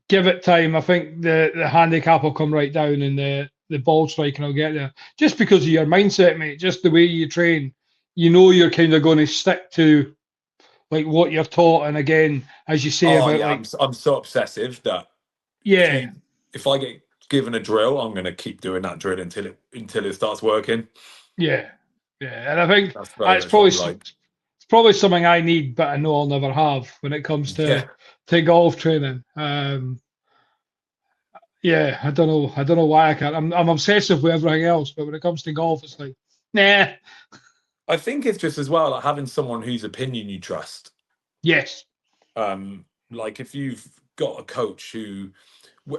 give it time. I think the handicap will come right down, and the ball striking will get there. Just because of your mindset, mate. Just the way you train, you're kind of going to stick to like what you're taught. And again, as you say I'm so obsessive that if I get given a drill, I'm going to keep doing that drill until it starts working. Yeah, and I think it's probably something I need, but I know I'll never have when it comes to to golf training. Yeah, I don't know. I don't know why I can't. I'm obsessive with everything else, but when it comes to golf, it's like, nah. I think it's just as well like having someone whose opinion you trust. Yes. Like if you've got a coach who,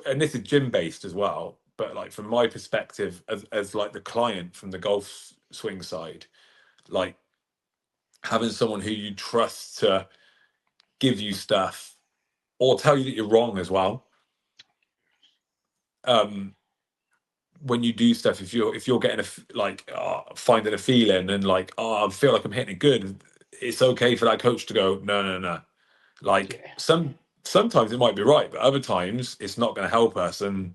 and this is gym based as well, but like from my perspective as like the client from the golf swing side, like having someone who you trust to give you stuff or tell you that you're wrong as well. When you do stuff, if you're getting finding a feeling and like, I feel like I'm hitting it good, it's okay for that coach to go, no. Like sometimes it might be right, but other times it's not going to help us, and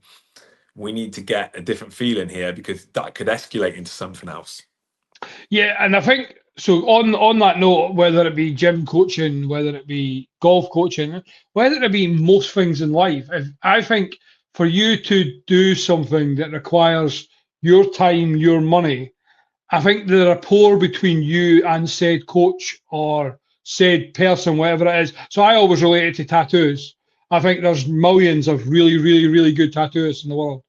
we need to get a different feeling here because that could escalate into something else. Yeah, and I think so. On that note, whether it be gym coaching, whether it be golf coaching, whether it be most things in life, I think for you to do something that requires your time, your money, I think the rapport between you and said coach or said person, whatever it is. So I always relate it to tattoos. I think there's millions of really, really, really good tattooists in the world.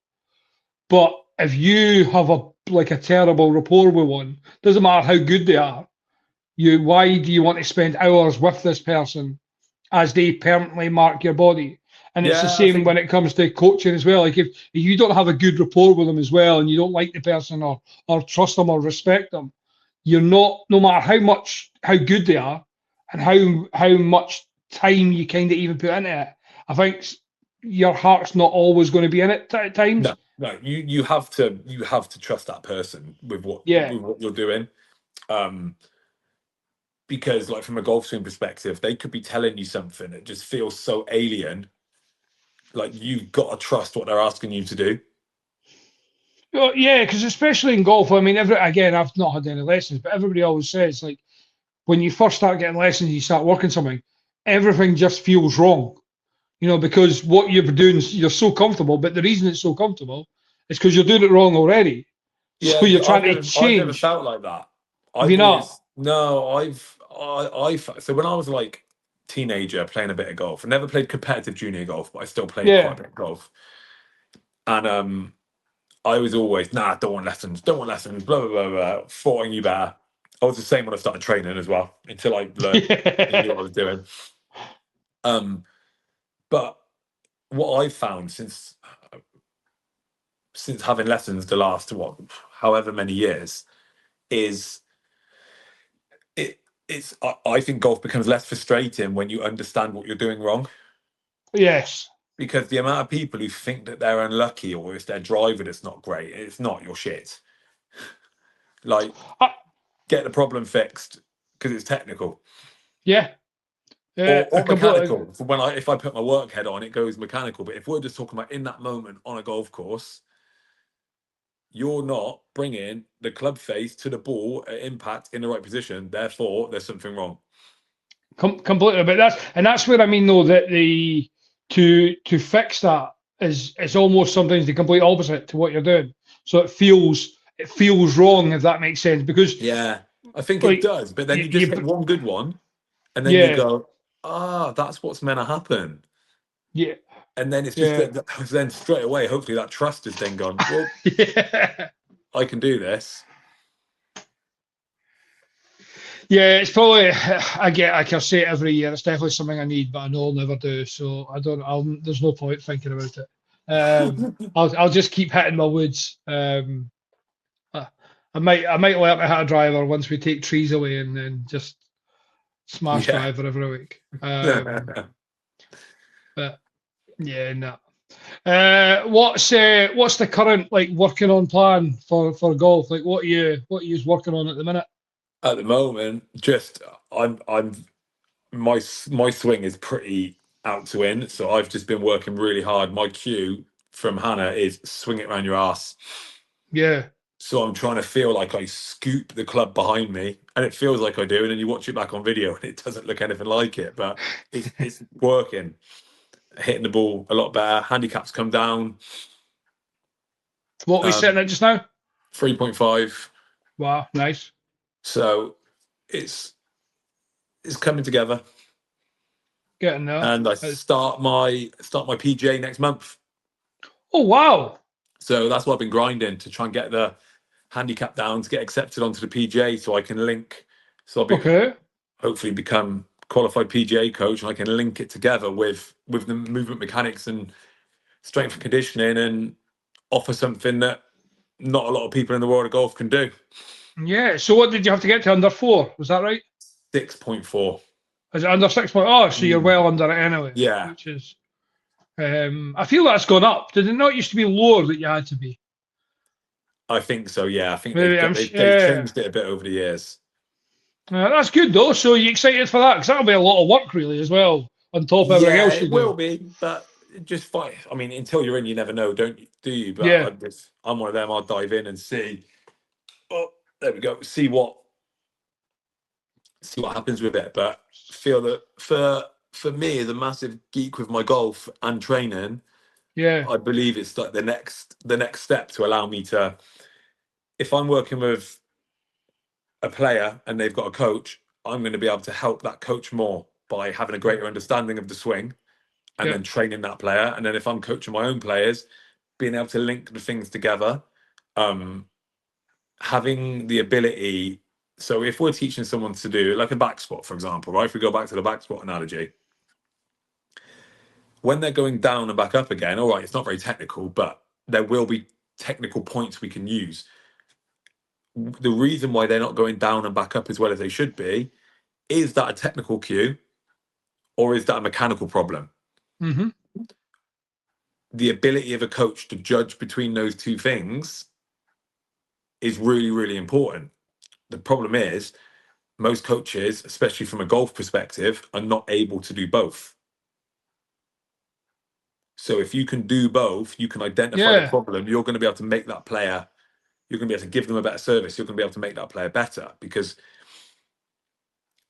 But if you have a terrible rapport with one, doesn't matter how good they are, why do you want to spend hours with this person as they permanently mark your body? And it's the Yeah, I same think when it comes to coaching as well. Like if you don't have a good rapport with them as well, and you don't like the person or trust them or respect them, you're not, no matter how good they are and how much time you kind of even put into it. I think your heart's not always going to be in it at times. no, you have to trust that person with what Yeah. you're doing. Because like from a golf swing perspective, they could be telling you something that just feels so alien. Like you've got to trust what they're asking you to do. Well, yeah, because especially in golf, I mean, again, I've not had any lessons, but everybody always says like when you first start getting lessons, you start working something, everything just feels wrong. Because what you're doing, you're so comfortable, but the reason it's so comfortable is because you're doing it wrong already. Yeah, So you're trying to I've never change. felt like that. Have you I've not? always no, so when I was like teenager playing a bit of golf, I never played competitive junior golf, but I still played quite Yeah. a bit of golf. And I was always, don't want lessons, blah blah blah blah. Thought I knew better. I was the same when I started training as well, until I learned and knew what I was doing. But what I've found since having lessons the last however many years is I think golf becomes less frustrating when you understand what you're doing wrong. Yes. Because the amount of people who think that they're unlucky or it's their driver that's not great, it's not your shit. Like, get the problem fixed because it's technical. Yeah. Yeah. I Or completely. mechanical. If I put my work head on, it goes mechanical. But if we're just talking about in that moment on a golf course, you're not bringing the club face to the ball at impact in the right position. Therefore, there's something wrong. Completely, but that's where I mean though that the to fix that is almost sometimes the complete opposite to what you're doing. So it feels wrong if that makes sense because Yeah, I think it like does. But then you just hit one good one, and then you yeah, go, that's what's meant to happen. yeah, And then it's just yeah. that then straight away, hopefully that trust is then gone. Well, Yeah. I can do this. Yeah, it's probably like I say it every year. It's definitely something I need, but I know I'll never do. So I don't. There's no point thinking about it. I'll just keep hitting my woods. I might learn to hit a driver once we take trees away and then just smash Yeah. driver every week. But yeah, no. What's the current like working on plan for golf? Like what are you working on at the minute? At the moment, just I'm my swing is pretty out to in, so I've just been working really hard. My cue from Hannah is swing it around your ass. Yeah. So I'm trying to feel like I scoop the club behind me, and it feels like I do. And then you watch it back on video, and it doesn't look anything like it, but it's working. Hitting the ball a lot better. Handicaps come down. What are we sitting at just now? 3.5. Wow, nice. So it's coming together. Getting there. And I start my PGA next month. Oh wow! So that's what I've been grinding to try and get the handicap down to get accepted onto the PGA, so I can link. So I'll be hopefully become qualified PGA coach, and I can link it together with the movement mechanics and strength and conditioning, and offer something that not a lot of people in the world of golf can do. Yeah. So what did you have to get to under 4? Was that right? 6.4. Is it under 6? Oh, so you're well under it anyway. Yeah. Which is, I feel that's gone up. Did it not used to be lower that you had to be? I think so. Yeah, I think Maybe they've changed it a bit over the years. That's good though. So you excited for that? Because that'll be a lot of work really as well on top of everything else you it do. will be, but just fight. I mean, until you're in, you never know, do you? But Yeah. I'm one of them. I'll dive in and see. Oh, there we go. See what happens with it. But feel that for me, as a massive geek with my golf and training, Yeah. I believe it's like the next step to allow me to, if I'm working with a player and they've got a coach, I'm going to be able to help that coach more by having a greater understanding of the swing, and then training that player. And then if I'm coaching my own players, being able to link the things together, having the ability. So if we're teaching someone to do like a back squat, for example, right? If we go back to the back squat analogy, when they're going down and back up again, all right, it's not very technical, but there will be technical points we can use. The reason why they're not going down and back up as well as they should be, is that a technical cue or is that a mechanical problem? Mm-hmm. The ability of a coach to judge between those two things is really, really important. The problem is most coaches, especially from a golf perspective, are not able to do both. So if you can do both, you can identify the problem, you're going to be able to make that player, you're going to be able to give them a better service, you're going to be able to make that player better. Because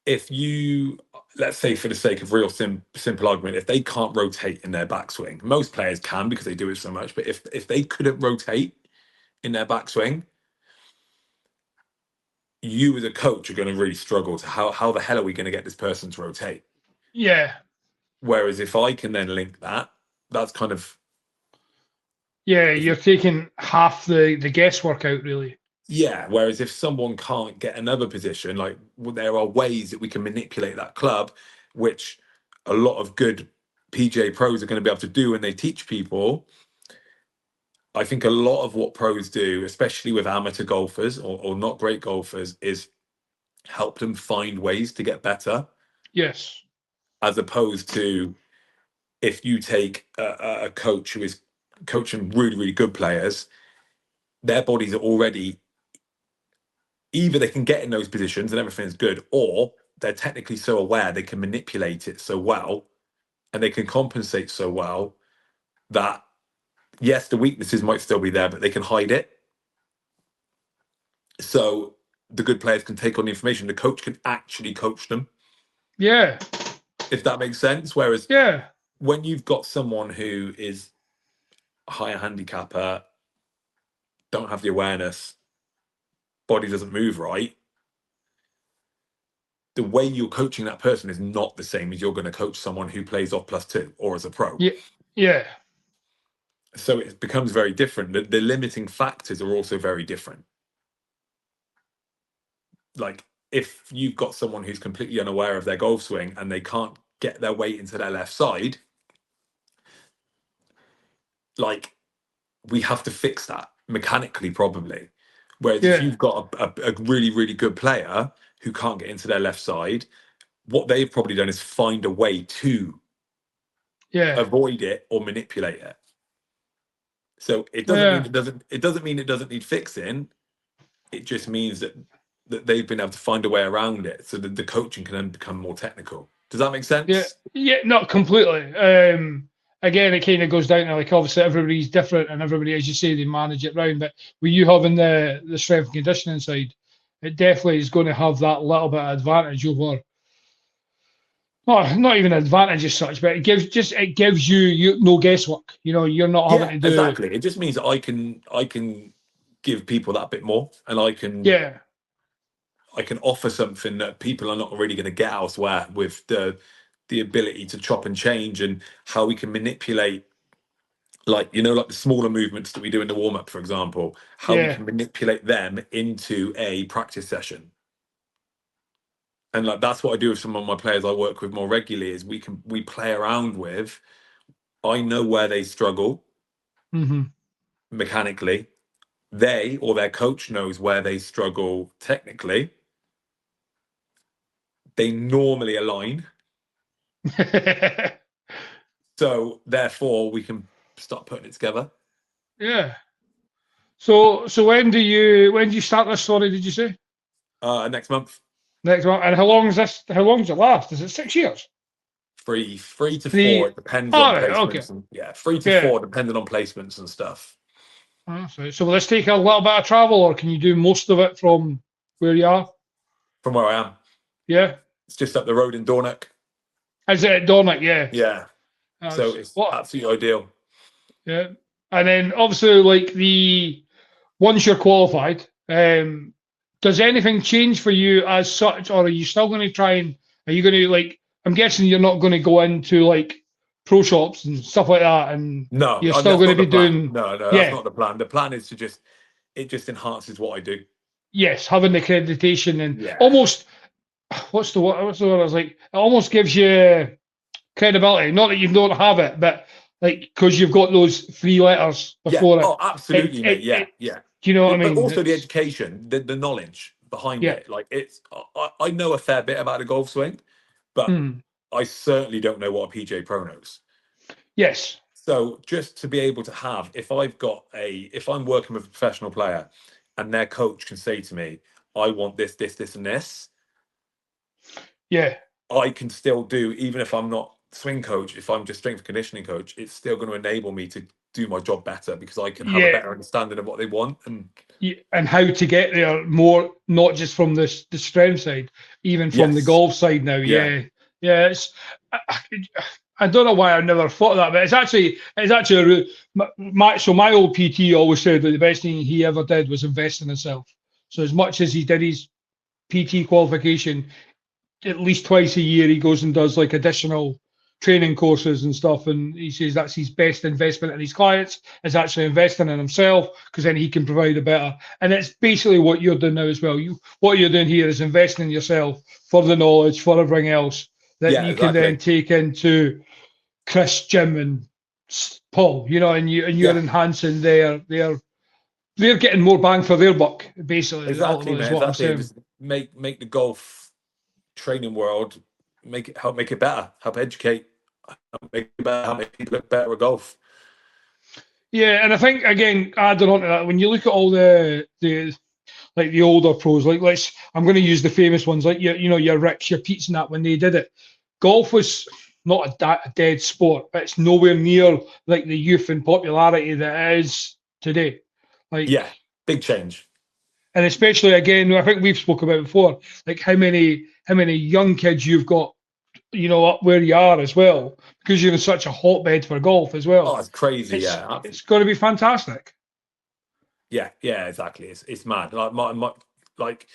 if you, let's say for the sake of real simple argument, if they can't rotate in their backswing, most players can because they do it so much, but if they couldn't rotate in their backswing, you as a coach are going to really struggle to how the hell are we going to get this person to rotate? Yeah. Whereas if I can then link that, that's kind of... Yeah, you're taking half the guesswork out, really. Yeah, whereas if someone can't get another position, like there are ways that we can manipulate that club, which a lot of good PGA pros are going to be able to do when they teach people. I think a lot of what pros do, especially with amateur golfers or not great golfers, is help them find ways to get better. Yes. As opposed to if you take a coach who is coaching really, really good players, their bodies are already, either they can get in those positions and everything's good, or they're technically so aware they can manipulate it so well and they can compensate so well that, yes, the weaknesses might still be there, but they can hide it. So the good players can take on the information. The coach can actually coach them. Yeah. If that makes sense. Whereas when you've got someone who is a higher handicapper, don't have the awareness, body doesn't move right, the way you're coaching that person is not the same as you're going to coach someone who plays off +2 or as a pro. Yeah. So it becomes very different. The limiting factors are also very different. Like if you've got someone who's completely unaware of their golf swing and they can't get their weight into their left side, like we have to fix that mechanically probably. Whereas if you've got a really, really good player who can't get into their left side, what they've probably done is find a way to avoid it or manipulate it. So it doesn't mean it doesn't mean it doesn't need fixing. It just means that they've been able to find a way around it, so that the coaching can then become more technical. Does that make sense? Yeah, not completely. Again, it kind of goes down to, like, obviously everybody's different and everybody, as you say, they manage it round. But with you having the strength and conditioning side, it definitely is going to have that little bit of advantage over. Not even an advantage as such, but it gives you no guesswork. You know, you're not having to do exactly. It just means that I can give people that bit more, and I can offer something that people are not really going to get elsewhere with the the ability to chop and change and how we can manipulate, like the smaller movements that we do in the warm up, for example, how we can manipulate them into a practice session. And like that's what I do with some of my players I work with more regularly is we play around with. I know where they struggle mechanically. They or their coach knows where they struggle technically. They normally align. So therefore we can start putting it together. Yeah. So when do you start this story, did you say? Next month. Next month. And how long does it last? Is it 6 years? Three to four. It depends on placements. Okay. And, 3 to 4 depending on placements and stuff. So will this take a little bit of travel, or can you do most of it from where you are? From where I am. Yeah. It's just up the road in Dornoch. Is it at Dornoch? Yeah. Yeah. So it's absolutely ideal. Yeah. And then obviously, like once you're qualified, does anything change for you as such, or are you still going to try and are you going to like? I'm guessing you're not going to go into like pro shops and stuff like that, and you're still going to be doing. No, that's not the plan. The plan is to it just enhances what I do. Yes, having the accreditation and almost what's the word? I was like, it almost gives you credibility. Not that you don't have it, but like because you've got those 3 letters before it. Oh, absolutely, mate. Yeah. Do you know what I mean? But also the education, the knowledge behind it. Like I know a fair bit about the golf swing, but I certainly don't know what a PGA Pro knows. Yes. So just to be able to have, if I'm working with a professional player and their coach can say to me, I want this, and this. Yeah. I can still do, even if I'm not swing coach, if I'm just strength and conditioning coach, it's still going to enable me to do my job better because I can have a better understanding of what they want and how to get there more, not just from the strength side, even from the golf side now. Yeah. It's, I don't know why I never thought of that, but it's actually my old PT always said that the best thing he ever did was invest in himself. So as much as he did his PT qualification, at least twice a year he goes and does like additional training courses and stuff, and he says that's his best investment in his clients is actually investing in himself, because then he can provide a better. And it's basically what you're doing now as well. What you're doing here is investing in yourself for the knowledge, for everything else that you can then take into Chris, Jim, and Paul. And you're enhancing they're getting more bang for their buck. Basically, exactly, is what I'm saying. Just make the golf training world help make it better, help educate, help make people look better at golf. Yeah, and I think again, adding on to that, when you look at all the like the older pros, like I'm going to use the famous ones, like your Ricks, your Pete's, and that, when they did it, golf was not a dead sport, but it's nowhere near like the youth and popularity that it is today. Like big change. And especially again, I think we've spoken about before, like how many young kids you've got, up where you are as well, because you're in such a hotbed for golf as well. Oh, it's crazy. It's going to be fantastic. Yeah, exactly. It's mad. Like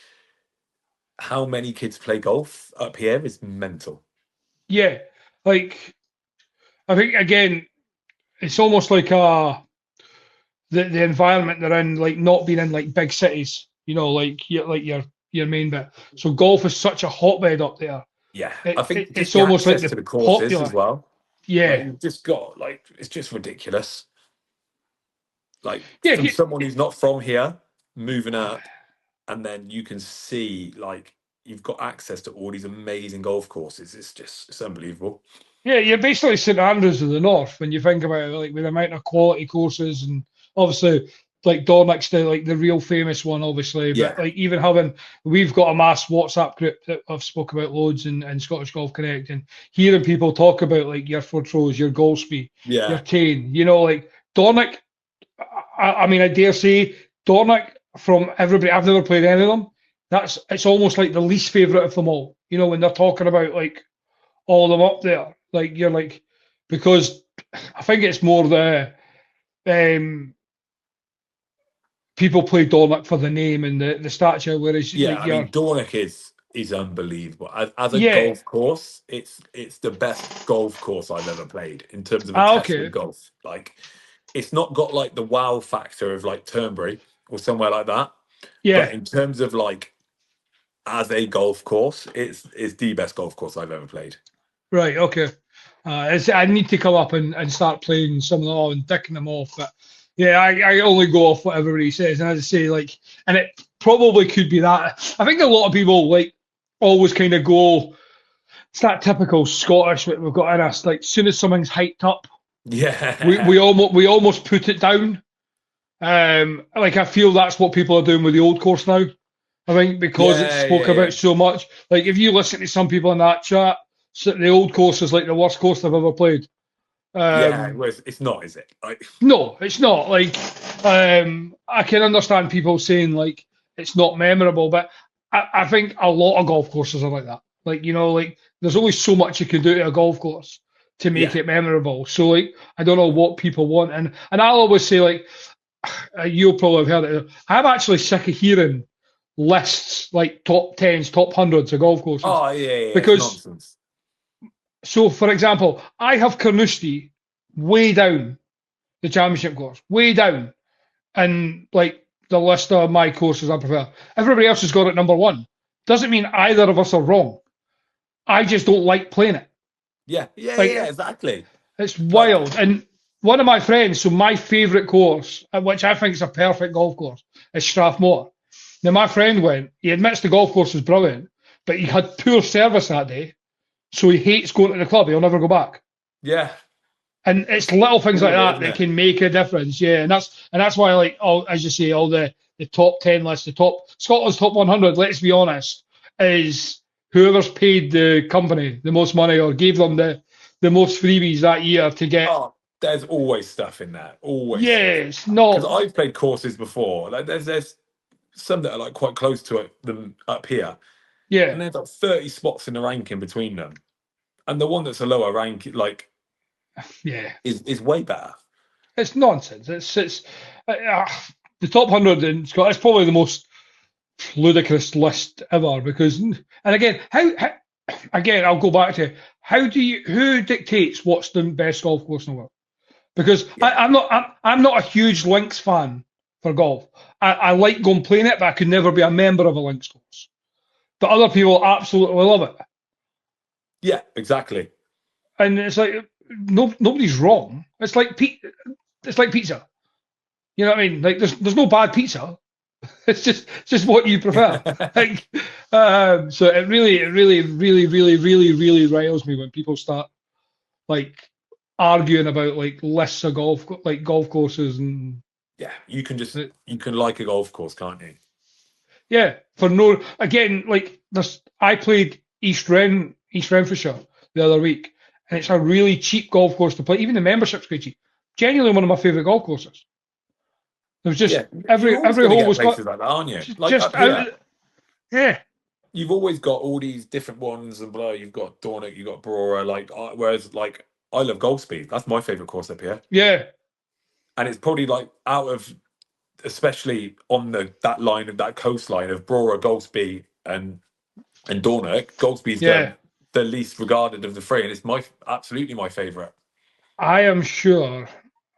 how many kids play golf up here is mental. Yeah, like I think again, it's almost like the environment they're in, like not being in like big cities, like your main bit. So golf is such a hotbed up there. Yeah, I think it's almost like to the courses popular as well. Yeah, like, you've just got it's just ridiculous. Like from someone who's not from here moving up, and then you can see like you've got access to all these amazing golf courses. It's unbelievable. Yeah, you're basically St Andrews of the North when you think about it, like with the amount of quality courses, and obviously like Dornoch's the real famous one, obviously. But like even we've got a mass WhatsApp group that I've spoke about loads in Scottish Golf Connect, and hearing people talk about like your Fortros, your Golspie, your Tane, like Dornoch. I mean, I dare say Dornoch, from everybody, I've never played any of them. It's almost like the least favourite of them all. When they're talking about like all of them up there, like you're like, because I think it's more the people play Dornoch for the name and the stature, whereas I mean Dornoch is is unbelievable. As a Yeah. golf course, it's the best golf course I've ever played in terms of a test Okay. of golf. Like, it's not got like the wow factor of like Turnberry or somewhere like that, but Yeah. in terms of like as a golf course, it's the best golf course I've ever played. Right. Okay. I need to come up and start playing some of them all and ticking them off. But yeah, I only go off what everybody says, and as I say, like, and it probably could be that. I think a lot of people like always kind of go. It's that typical Scottish that we've got in us. Like, as soon as something's hyped up, Yeah, we almost put it down. Like I feel that's what people are doing with the old course now. I think because it's spoke about yeah. so much. Like if you listen to some people in that chat, so the old course is like the worst course they've ever played. Yeah, well, it's not, is it? Like, No, it's not. Like I can understand people saying like it's not memorable, but I think a lot of golf courses are like that. Like like there's only so much you can do to a golf course to make yeah, it memorable. So like I don't know what people want, and I'll always say like you'll probably have heard it. I'm actually sick of hearing lists like top tens, top hundreds of golf courses. oh yeah, it's Because, nonsense. so for example, I have Carnoustie way down the championship course, way down, and like the list of my courses I prefer. Everybody else has got it number one. Doesn't mean either of us are wrong. I just don't like playing it. Yeah, Like exactly. it's Like, wild. And one of my friends, so my favourite course, which I think is a perfect golf course, is Strathmore. Now, my friend went, he admits the golf course was brilliant, but he had poor service that day, so he hates going to the club. He'll never go back. yeah, And it's little things all like of it, that isn't that it? can make a difference. Yeah, and that's why I like all, as you say, all the top 10 lists, the top Scotland's top 100. Let's be honest, is whoever's paid the company the most money or gave them the most freebies that year to get. Oh, there's always stuff in there. Always stuff. Yes, Because no, I've played courses before. Like there's some that are like quite close to it them up here, yeah, and there's like 30 spots in the ranking between them, and the one that's a lower rank like yeah. is way better. It's nonsense. It's the top 100 in Scotland. It's probably the most ludicrous list ever because, and again, how again, I'll go back to who dictates what's the best golf course in the world? Because Yeah, I'm not a huge links fan for golf. I like going playing it, but I could never be a member of a links course. But other people absolutely love it, yeah, exactly. and it's like nobody's wrong. It's like pizza. You know what I mean? Like there's no bad pizza. It's just what you prefer. Like, so it really riles me when people start like arguing about like lists of golf courses and Yeah, you can like a golf course, can't you? yeah, for no again like this. I played East Renfrewshire the other week, and it's a really cheap golf course to play. Even the membership's quite cheap. Genuinely one of my favourite golf courses. There was just Yeah, you're always every going to hole get was got places like that, aren't you? Like just up here, out. Yeah, you've always got all these different ones and blah. You've got Dornoch, you've got Brora. Like whereas like I love Goldspeed. That's my favorite course up here, yeah, and it's probably like out of especially on that line of that coastline of Brora, Goldsby, and Dornoch. Goldsby's yeah. the least regarded of the three, and it's absolutely my favourite. I am sure.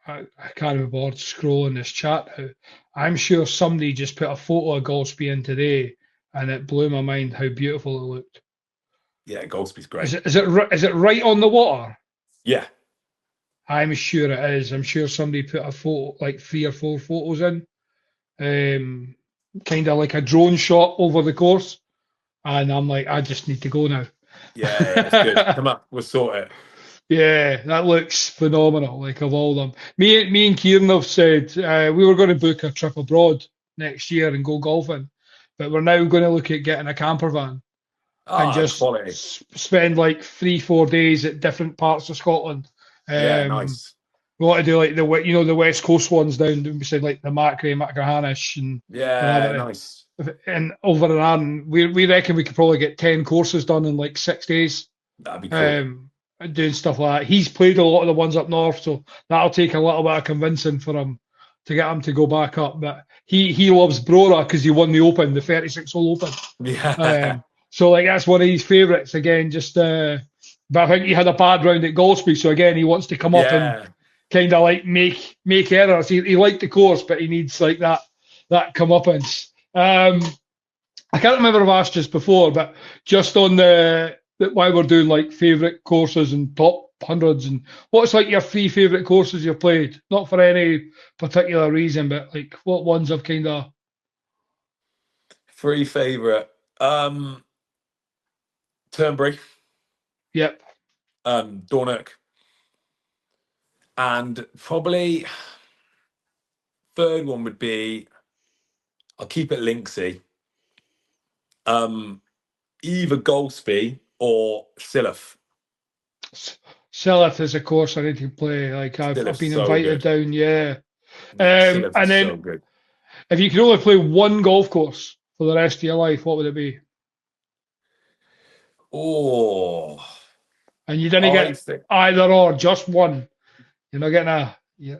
I can't be bothered scrolling this chat now. I'm sure somebody just put a photo of Goldsby in today, and it blew my mind how beautiful it looked. Yeah, Goldsby's great. Is it right on the water? Yeah, I'm sure it is. I'm sure somebody put a photo, like 3 or 4 photos in, kind of like a drone shot over the course, and I'm like, I just need to go now. yeah, it's good. Come up, we'll sort it. Yeah, that looks phenomenal. Like of all them, me and Kieran have said we were going to book a trip abroad next year and go golfing, but we're now going to look at getting a camper van and just Quality. spend like 3-4 days at different parts of Scotland. Yeah, nice. We want to do like the West Coast ones down. We said like the Macrae, Macrahanish, and Yeah, nice. and over in Arden. We reckon we could probably get 10 courses done in like 6 days. That'd be cool. Doing stuff like that. He's played a lot of the ones up north, so that'll take a little bit of convincing for him to get him to go back up. But he loves Brora because he won the Open, the 36 hole Open. Yeah. So like that's one of his favourites again. But I think he had a bad round at Goldsby, so again he wants to come up and Yeah. kind of like make errors. He liked the course, but he needs like that comeuppance. I can't remember if I've asked this before, but just on why we're doing like favourite courses and top hundreds, and what's like your three favourite courses you've played? Not for any particular reason, but like what ones have kind of. Three favourite. Turnberry, Yep. Dornoch, and probably third one would be, I'll keep it Linksy. Either Goldsby or Silliff. Selith is a course I need to play. Like I've Silliff's been so invited good. down, yeah. Silliff And is then so good. if you could only play one golf course for the rest of your life, what would it be? Oh, And you didn't I get think either or, just one. You're not getting yeah.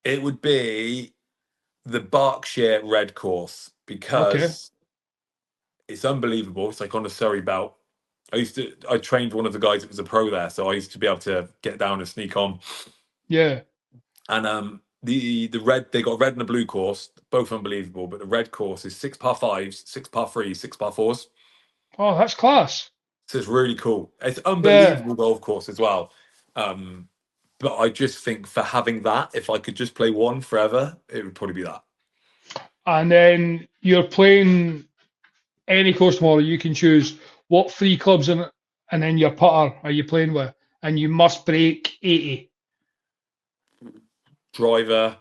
it would be the Berkshire Red Course Okay. because it's unbelievable. It's like on the Surrey belt. I trained one of the guys that was a pro there, so I used to be able to get down and sneak on. Yeah. And the red, they got a red and a blue course, both unbelievable. But the red course is 6 par 5s, 6 par 3s, 6 par 4s. Oh, that's class. So it's really cool. It's Yeah. unbelievable golf course as well. But I just think for having that, if I could just play one forever, it would probably be that. And then you're playing any course tomorrow. You can choose what three clubs and then your putter are you playing with, and you must break 80. Driver,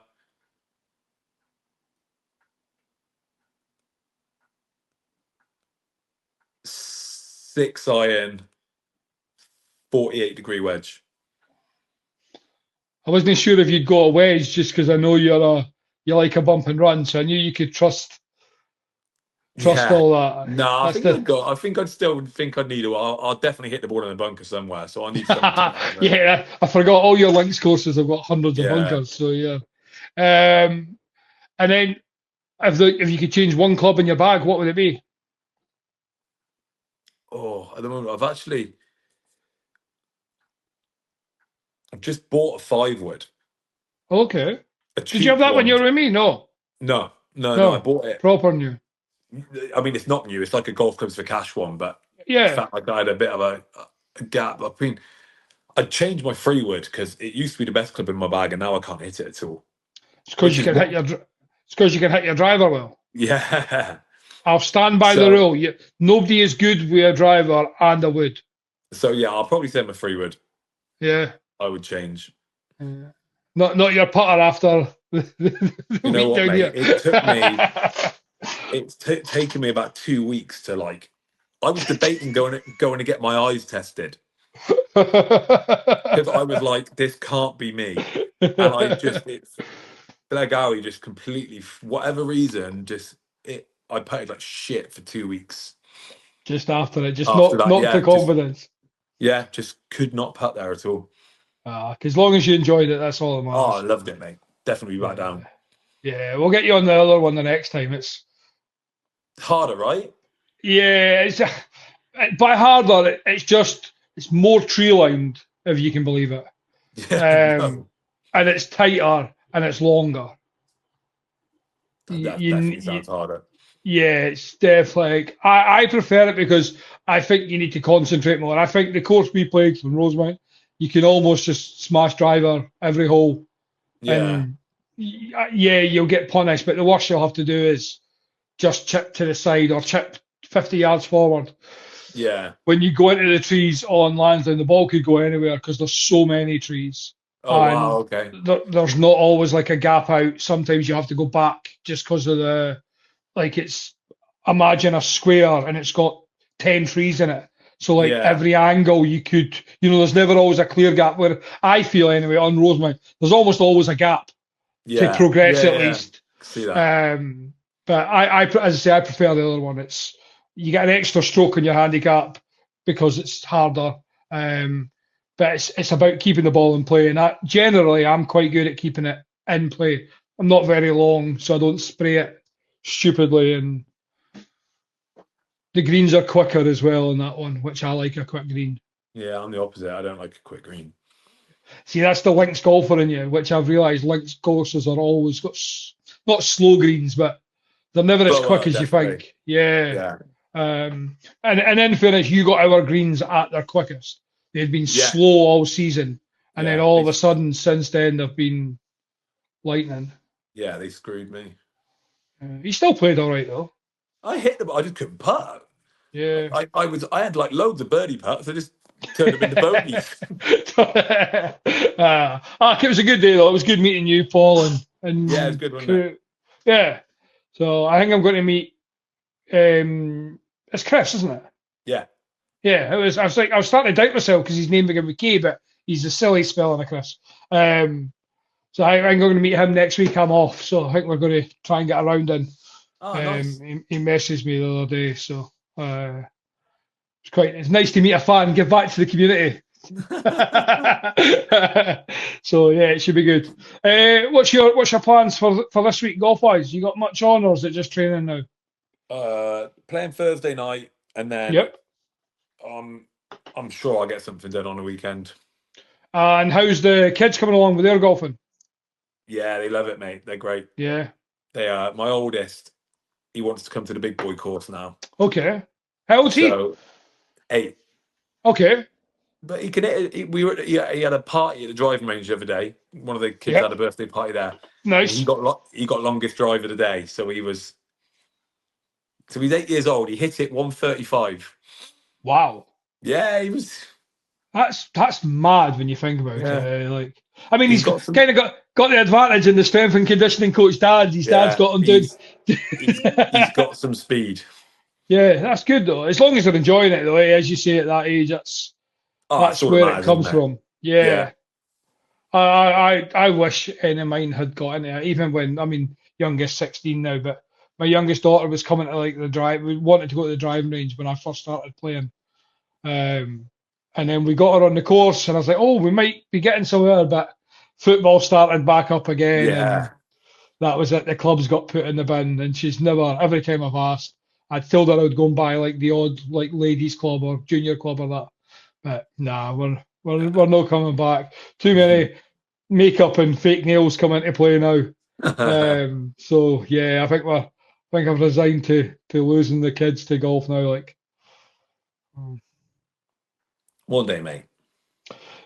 6 iron, 48-degree wedge. I wasn't sure if you'd go a wedge just because I know you like a bump and run, so I knew you could trust Yeah. all that. No, I That's think I'd go. I think I'd still think I'd need. I'll definitely hit the ball in the bunker somewhere. So I need something to get out of it. Yeah, I forgot all your links courses have got hundreds of Yeah. bunkers. So yeah. And then if you could change one club in your bag, what would it be? Oh, at the moment, I've just bought a 5-wood. Okay. A Did you have cheap that when one. you were with me? No. No. I No. bought it. Proper new. I mean, it's not new. It's like a golf clubs for cash one, but I Yeah. felt like I had a bit of a gap. I changed my 3-wood because it used to be the best club in my bag, and now I can't hit it at all. It's because you can hit your driver well. Yeah. I'll stand by the rule. Nobody is good with a driver and a wood. So yeah, I'll probably say my 3-wood. Yeah. I would change. Not your putter after the You know what, down mate? here. It took me. It's taken me about 2 weeks to like. I was debating going to get my eyes tested because I was like, this can't be me, and Blagowie just completely, for whatever reason, I putted like shit for 2 weeks. Just after it, just After knocked that, the confidence. Just could not putt there at all. As long as you enjoyed it, that's all that matters. Oh, I loved it, mate. Definitely back down. Yeah, we'll get you on the other one the next time. It's harder, right? Yeah, it's by harder. It's more tree lined, if you can believe it. Yeah, no. And it's tighter and it's longer. That definitely sounds harder. Yeah, it's definitely. I prefer it because I think you need to concentrate more. I think the course we played from Rosemount, you can almost just smash driver every hole. Yeah. And yeah, you'll get punished, but the worst you'll have to do is just chip to the side or chip 50 yards forward. Yeah. When you go into the trees on Lansdowne, the ball could go anywhere because there's so many trees. Oh, wow, okay. There's not always like a gap out. Sometimes you have to go back just because of imagine a square and it's got 10 trees in it. So every angle you could, there's never always a clear gap where I feel anyway on Rosemount, there's almost always a gap to progress at least. See that. But as I say, I prefer the other one. You get an extra stroke in your handicap because it's harder. But it's about keeping the ball in play. And generally, I'm quite good at keeping it in play. I'm not very long, so I don't spray it stupidly. And The greens are quicker as well on that one, which I like a quick green. Yeah, I'm the opposite. I don't like a quick green. See, that's the links golfer in you, which I've realised links courses are always got not slow greens, but they're never as quick as you Definitely. think. Yeah. Yeah. And in fairness, you got our greens at their quickest. They'd been Yeah. slow all season, and then Yeah, all of a sudden, since then, they've been lightning. Yeah, they screwed me. He still played all right though. I hit them, I just couldn't putt. Yeah. I had like loads of birdie putts. I just turned them into bogeys. It was a good day though. It was good meeting you, Paul, and Yeah, it's good, wasn't it? Yeah. So I think I'm going to meet. It's Chris, isn't it? Yeah. Yeah. I was starting to doubt myself because his name began with K, but he's a silly spelling of Chris. So I'm going to meet him next week. I'm off, so I think we're going to try and get around in. Oh, nice. He messaged me the other day, so it's nice to meet a fan, give back to the community. So yeah, it should be good. What's your plans for this week golf wise? You got much on, or is it just training now? Playing Thursday night, and then Yep. I'm sure I'll get something done on the weekend. And how's the kids coming along with their golfing? Yeah, they love it, mate. They're great. Yeah. They are. My oldest, he wants to come to the big boy course now. Okay. How old's he? So 8. Okay. But he can. He had a party at the driving range the other day. One of the kids had a birthday party there. Nice. And he got longest drive of the day. So he's 8 years old. He hit it 135. Wow. Yeah, he was. That's mad when you think about it. I mean, He's kind of got the advantage in the strength and conditioning coach dad. His dad's got him doing. He's got some speed. Yeah, that's good though. As long as they're enjoying it, though, as you say at that age, that's where it comes from. Yeah. I wish any of mine had got into it. Even when youngest 16 now, but my youngest daughter was coming to like the drive. We wanted to go to the driving range when I first started playing. And then we got her on the course, and I was like, "Oh, we might be getting somewhere." But football started back up again, and that was it. The clubs got put in the bin, and she's never. Every time I've asked, I'd told her I would go and buy like the odd like ladies club or junior club or that. But nah, we're not coming back. Too many makeup and fake nails come into play now. So yeah, I think I've resigned to losing the kids to golf now. Like. One day, mate.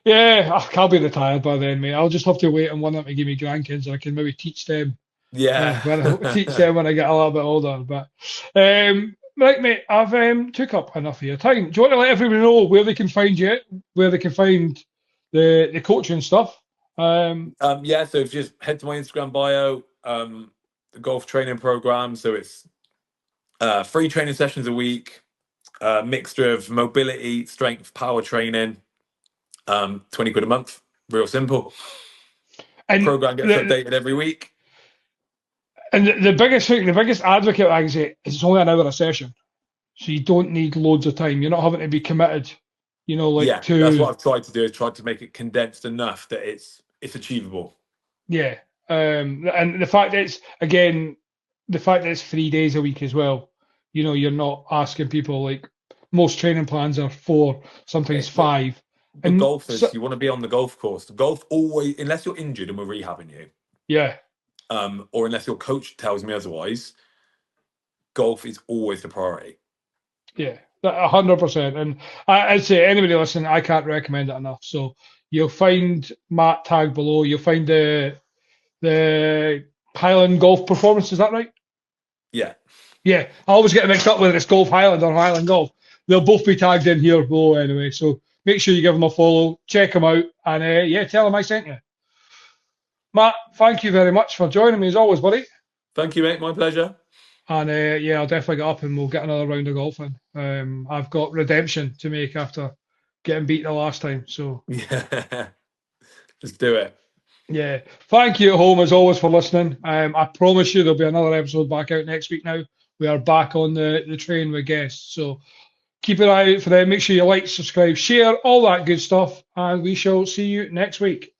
Yeah, I'll be retired by then, mate. I'll just have to wait on one of them to give me grandkids, and I can maybe teach them. Yeah, teach them when I get a little bit older. But right, mate, I've took up enough of your time. Do you want to let everyone know where they can find you, where they can find the coaching stuff? Yeah. So just head to my Instagram bio. The golf training program. So it's 3 training sessions a week. Mixture of mobility, strength, power training, 20 quid a month, real simple. And program gets updated every week. And the biggest advocate I can say is it's only an hour a session, so you don't need loads of time. You're not having to be committed, that's what I've tried to do, is try to make it condensed enough that it's achievable. Yeah, and the fact that it's 3 days a week as well. You're not asking people, like most training plans are 4, sometimes 5. And golfers, you want to be on the golf course. The golf always, unless you're injured and we're rehabbing you. Yeah. Or unless your coach tells me otherwise, golf is always the priority. Yeah, 100%. And I'd say anybody listening, I can't recommend it enough. So you'll find Matt tagged below. You'll find the Highland Golf Performance. Is that right? Yeah. Yeah, I always get mixed up whether it's Golf Highland or Highland Golf. They'll both be tagged in here below anyway. So make sure you give them a follow, check them out, and tell them I sent you. Matt, thank you very much for joining me as always, buddy. Thank you, mate. My pleasure. And I'll definitely get up and we'll get another round of golfing. I've got redemption to make after getting beat the last time. So yeah, let's do it. Yeah, thank you at home as always for listening. I promise you there'll be another episode back out next week now. We are back on the train with guests. So keep an eye out for them. Make sure you like, subscribe, share, all that good stuff. And we shall see you next week.